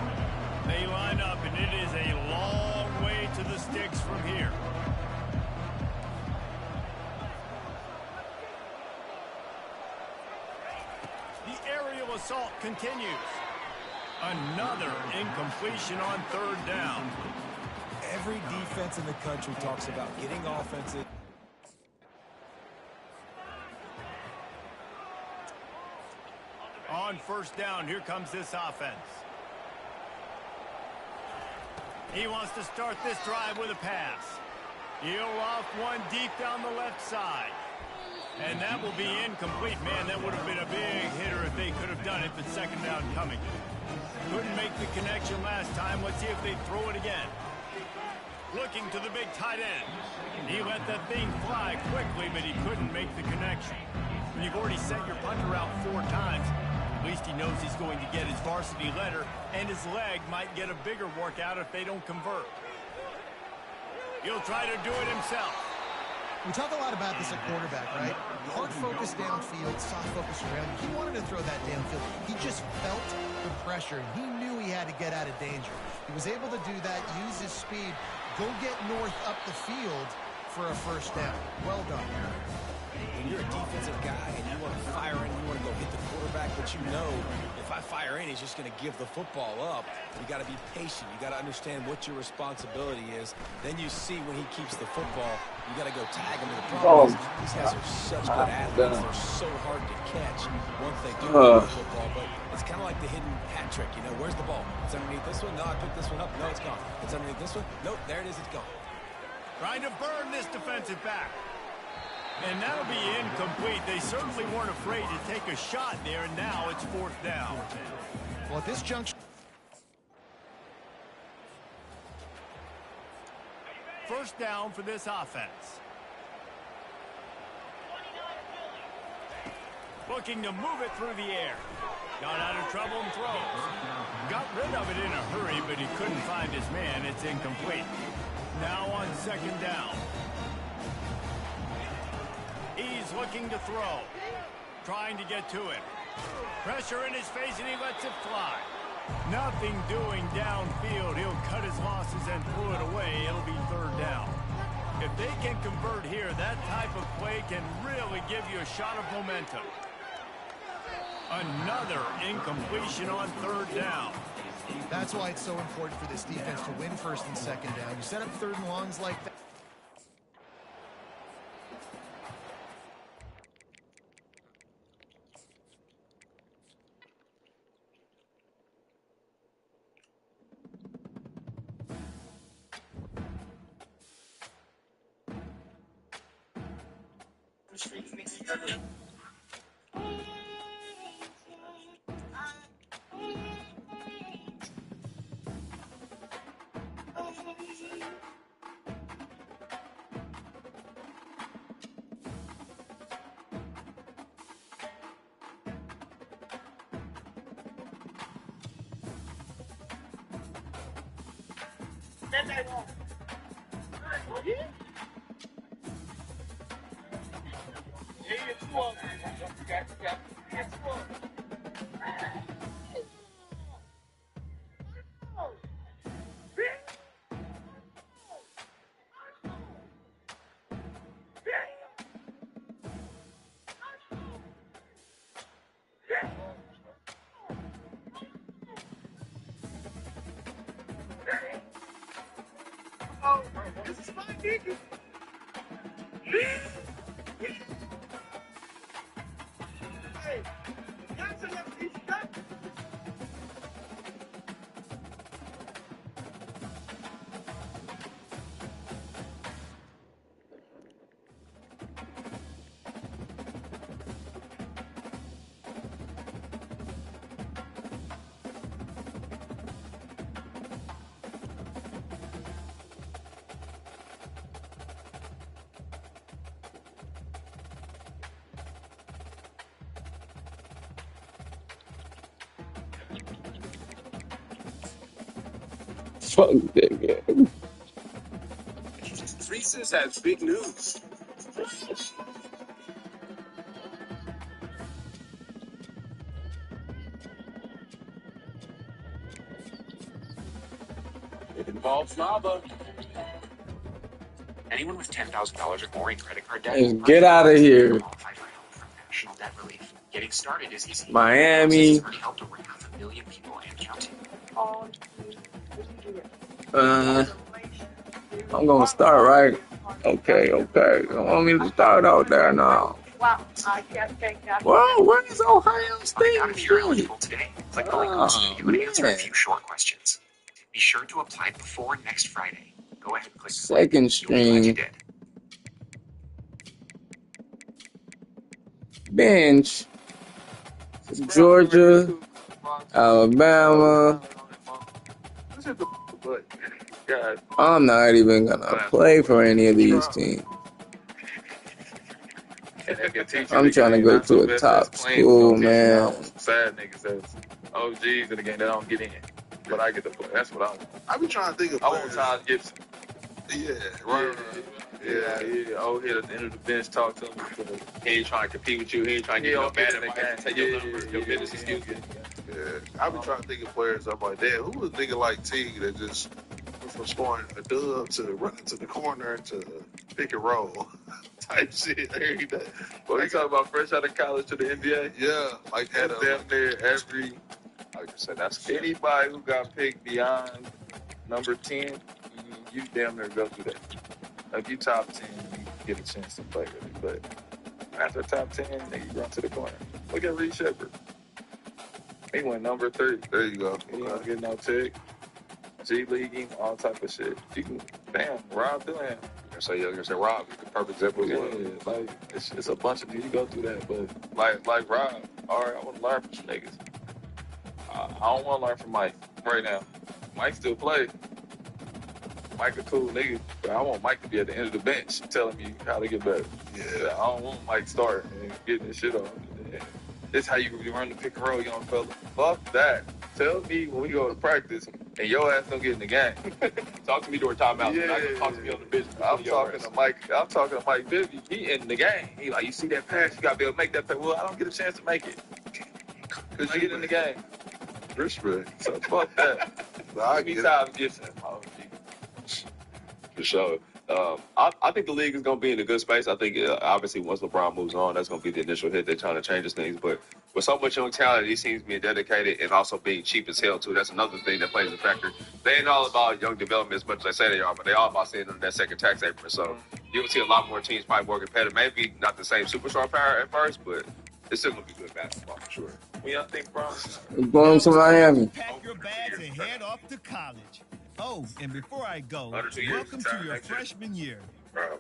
They line up, and it is a long way to the sticks from here. The aerial assault continues. Another incompletion on third down. Every defense in the country talks about getting offensive. On first down, here comes this offense. He wants to start this drive with a pass. He'll off one deep down the left side. And that will be incomplete. Man, that would have been a big hitter if they could have done it, but second down coming. Couldn't make the connection last time. Let's see if they throw it again. Looking to the big tight end. He let that thing fly quickly, but he couldn't make the connection. When you've already sent your punter out 4 times, at least he knows he's going to get his varsity letter, and his leg might get a bigger workout if they don't convert. He'll try to do it himself. We talk a lot about this at quarterback, right? Hard focus downfield, soft focus around. He wanted to throw that downfield. He just felt the pressure. He knew he had to get out of danger. He was able to do that, use his speed, go get north up the field for a first down. Well done. When you're a defensive guy and you want to fire in, you want to go hit the quarterback, but you know if I fire in, he's just going to give the football up. You got to be patient. You got to understand what your responsibility is. Then you see when he keeps the football, you got to go tag him. And the problem is these guys are such good athletes. They're so hard to catch once they do the football. But it's kind of like the hidden hat trick. You know, where's the ball? It's underneath this one. No, I picked this one up. No, it's gone. It's underneath this one. Nope, there it is. It's gone. Trying to burn this defensive back. And that'll be incomplete. They certainly weren't afraid to take a shot there, and now it's fourth down. Well, at this junction... First down for this offense. Looking to move it through the air. Got out of trouble and throws. Got rid of it in a hurry, but he couldn't find his man. It's incomplete. Now on second down. He's looking to throw. Trying to get to it. Pressure in his face, and he lets it fly. Nothing doing downfield. He'll cut his losses and throw it away. It'll be third down. If they can convert here, that type of play can really give you a shot of momentum. Another incompletion on third down. That's why it's so important for this defense to win first and second down. You set up third and longs like that. Fuck that game. Reese's has big news. It involves lava. Anyone with $10,000 or more in credit card debt Let's get out of here. qualify for help from National Debt Relief. Getting started is easy. Miami. Has already helped over 500,000 people and counting. I'm gonna start, right? Okay. You want me to start out there now? Wow, I can't take that. Whoa, where's Ohio State? Find out if you're eligible today. Click the link below you and answer a man. few short questions. Be sure to apply before next Friday. Go ahead and click Second You'll be glad you string did. bench. Georgia, Alabama. I'm not even gonna play for any of these teams. I'm trying to go to a top school, man. Sad niggas that's OGs in the game that don't get in, but I get to play. That's what I want. I be trying to think of I want players. Todd Gibson. Yeah, right. Yeah. Oh, here at the end of the bench, talk to him. He ain't trying to compete with you. He ain't trying to get no mad at the game. Take your numbers, your business excuse. Yeah, I be trying to think of players. I'm like, damn, who was a nigga like T that just went from scoring a dub to running to the corner to pick and roll type shit every day. Well, we talking about fresh out of college to the NBA. Yeah, like that. Damn near every. Like I said, that's anybody who got picked beyond number 10. You damn near go through that. If you top 10, you get a chance to play with it. But after top 10, then you run to the corner. Look at Reed Shepard. He went number 3. There you go. He don't get no tick. G Leaguing, all type of shit. You can, damn, Rob Dillingham. You're gonna say Rob, the perfect example. Yeah, like it's a bunch of you go through that, but like Rob, all right, I want to learn from some niggas. I don't want to learn from Mike right now. Mike still play. Mike a cool nigga, but I want Mike to be at the end of the bench telling me how to get better. Yeah, I don't want Mike starting and getting this shit on. This how you run the pick and roll, young fella. Fuck that. Tell me when we go to practice and your ass don't get in the game. Talk to me during timeout. Yeah. Not gonna talk to me on the bench. I'm talking to Mike Bibby. He in the game. He like, you see that pass, you gotta be able to make that pass. Well, I don't get a chance to make it. Cause you get in the game. Respect. So fuck that. I Give me get time to get some. For sure. I think the league is going to be in a good space. I think, obviously, once LeBron moves on, that's going to be the initial hit. They're trying to change things. But with so much young talent, these teams being dedicated and also being cheap as hell, too, that's another thing that plays a factor. They ain't all about young development as much as they say they are, but they all about staying under that second tax apron. So you'll see a lot more teams probably more competitive. Maybe not the same superstar power at first, but it's still going to be good basketball for sure. When y'all think, bro? We're going to Miami. Pack your bags and head off to college. Oh, and before I go, Under 2 years, welcome to your next year. freshman year.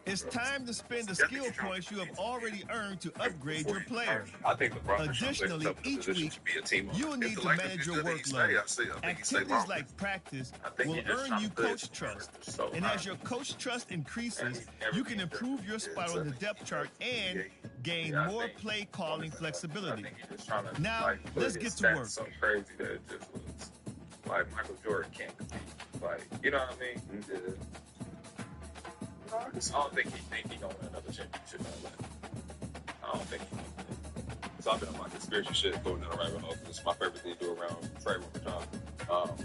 It's time to spend the skill points you have already earned to upgrade your player. I think LeBron Additionally, each week, you will need to manage your workload. Activities like practice will earn you coach trust. And as your coach trust increases, you can improve your spot on the depth chart and gain more play calling flexibility. Now, let's get to work. So crazy that it just was like Michael Jordan can't compete. Like, you know what I mean? Yeah. I don't think he gonna win another championship. I don't think he gonna win. So I've been on my conspiracy shit going down the rabbit hole. It's my favorite thing to do around trade rumor time.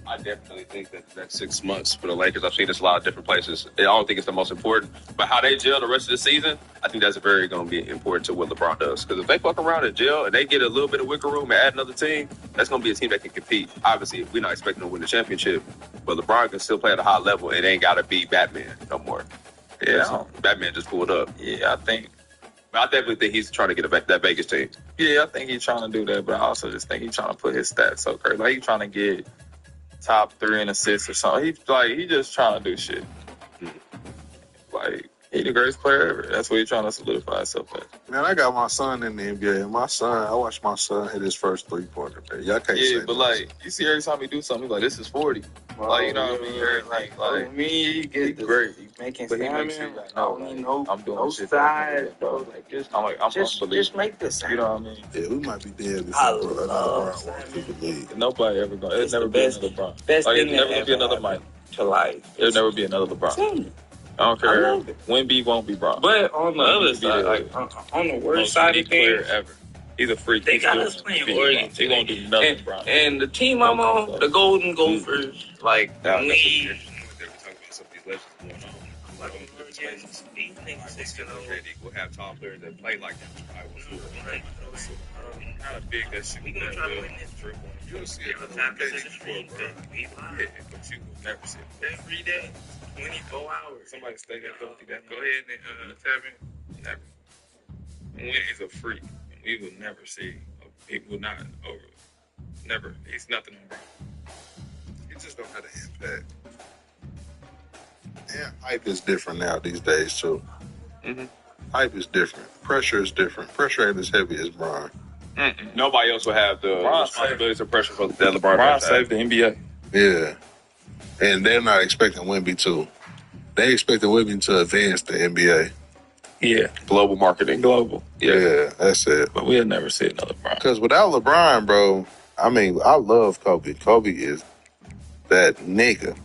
I definitely think that the next 6 months for the Lakers, I've seen this a lot of different places. I don't think it's the most important, but how they gel the rest of the season, I think that's very going to be important to what LeBron does. Because if they fuck around and gel and they get a little bit of wiggle room and add another team, that's going to be a team that can compete. Obviously, we're not expecting to win the championship, but LeBron can still play at a high level and ain't got to be Batman no more. Yeah. Batman just pulled up. Yeah, I definitely think he's trying to get that Vegas team. I think he's trying to do that, but I also just think he's trying to put his stats so crazy. Like, he's trying to get top 3 in assists or something. He just trying to do shit. Like, he the greatest player ever. That's what he's trying to solidify himself at. Man, I got my son in the NBA, and I watched my son hit his first 3-pointer, man. Y'all can't say Yeah, but, like, you see every time he do something, he's like, this is 40. Like, you know what I mean? Like he he's great. making But he makes you like, no, I'm doing shit. Side, bro. Like, just make this. You know what I mean? Yeah, we might be dead before I another love LeBron walks through the league. Nobody ever gonna. It'll never be another LeBron. Best like, thing it'll never that be another Mike. To life. There'll never be another LeBron. I don't care. Wemby won't be Bron. But on the other side, like on the worst side of things, ever. He's a freak. They got us playing Oregon. He won't do nothing, Bron. And the team I'm on, the Golden Gophers, like me. We'll have top players that play like that. Kind of big that shit. We gonna try to win this. You'll see it. But you will never see it. Every day, 24 hours. Somebody stay there, go ahead and tap in. Never. When he's a freak, we will never see. He will not over. Never. He's nothing on Bron. He just don't have the impact. And hype is different now these days too. Mm-hmm. Hype is different. Pressure is different. Pressure ain't as heavy as Bron. Nobody else will have the responsibilities or pressure for that LeBron. Bron saved the NBA. Yeah. And they're not expecting Wemby to. They expecting Wemby to advance the NBA. Yeah. Global marketing. Global. Yeah, that's it. But we'll never see another Bron. Because without LeBron, bro, I mean, I love Kobe. Kobe is that nigga.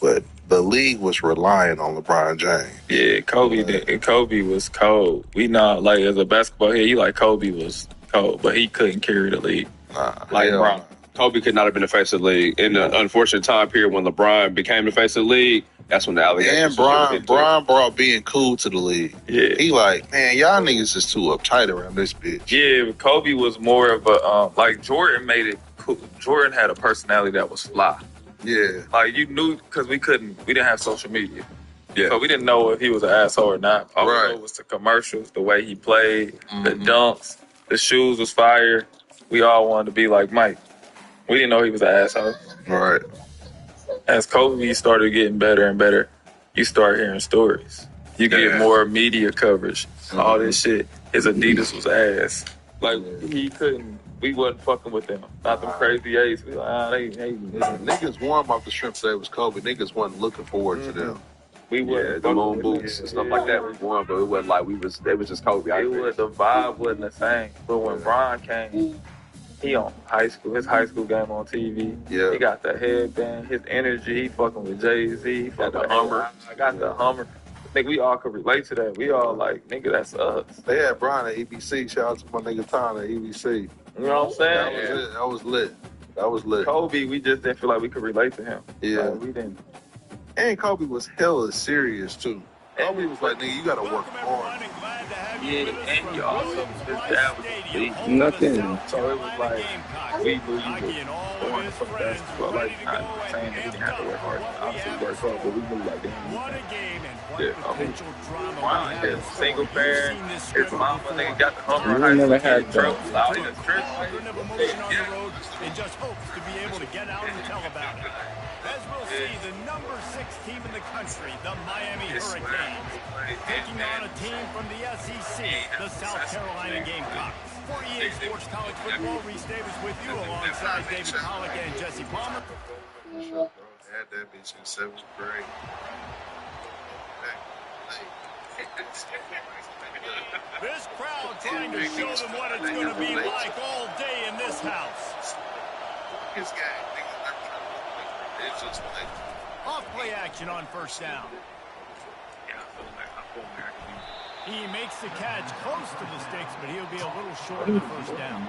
But the league was relying on LeBron James. Yeah, Kobe was cold. We not, like, as a basketball head, you like Kobe was cold, but he couldn't carry the league. Like LeBron. Kobe could not have been the face of the league. In the unfortunate time period when LeBron became the face of the league, that's when the allegations. And Bron brought being cool to the league. Yeah. He like, man, y'all niggas is too uptight around this bitch. Yeah, but Kobe was more of a, like, Jordan made it cool. Jordan had a personality that was fly. Yeah. Like, you knew, because we didn't have social media. Yeah. So we didn't know if he was an asshole or not. All we know was the commercials, the way he played, the dunks, the shoes was fire. We all wanted to be like Mike. We didn't know he was an asshole. Right. As Kobe started getting better and better, you start hearing stories. You get more media coverage. All this shit. His Adidas was ass. Like, we wasn't fucking with them. Not them crazy A's. We like, niggas warm off the shrimp say it was Kobe. Niggas wasn't looking forward to them. We were the moon boots and stuff like that. We won, but it wasn't like they was just Kobe. The vibe wasn't the same. But when Bron came, he on his high school game on TV. Yeah. He got the headband, his energy. He fucking with Jay-Z. Got the Hummer. I got the Hummer. I think we all could relate to that. We all like, nigga, that's us. They had Bron at EBC. Shout out to my nigga Tom at EBC. You know what I'm saying? That was lit. That was lit. Kobe, we just didn't feel like we could relate to him. Yeah. Like, we didn't. And Kobe was hella serious, too. Kobe was like, nigga, you gotta work hard. Yeah, and he also, his dad was Nothing. So it was like, we knew you were going for basketball. Like, not saying that he didn't have to work hard. Obviously, he worked hard, but we knew, like, his single parent, his mama, nigga got the Hummer. You never had trouble. And just hopes to be able to get out and tell about it. As we'll see, the number 6 team in the country, the Miami Hurricanes, taking on a team from the SEC, the South Carolina Gamecocks. For EA Sports College Football, Reese Davis with you alongside David Pollack and Jesse Palmer. Had that bitch in 7th grade. This crowd trying to show them what it's going to be like all day in this house. This guy, niggas never trying to look like it's just like Off play action on first down. He makes the catch close to the sticks, but he'll be a little short of the first down.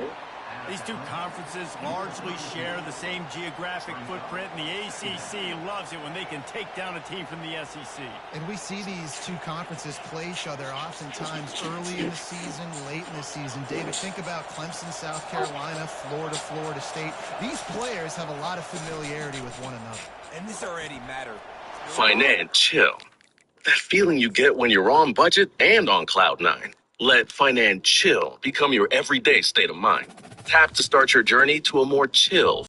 These two conferences largely share the same geographic footprint, and the ACC loves it when they can take down a team from the SEC. And we see these two conferences play each other oftentimes early in the season, late in the season. David, think about Clemson, South Carolina, Florida, Florida State. These players have a lot of familiarity with one another. And this already matters. Chill. That feeling you get when you're on budget and on Cloud 9. Let Chill become your everyday state of mind. Tap to start your journey to a more chill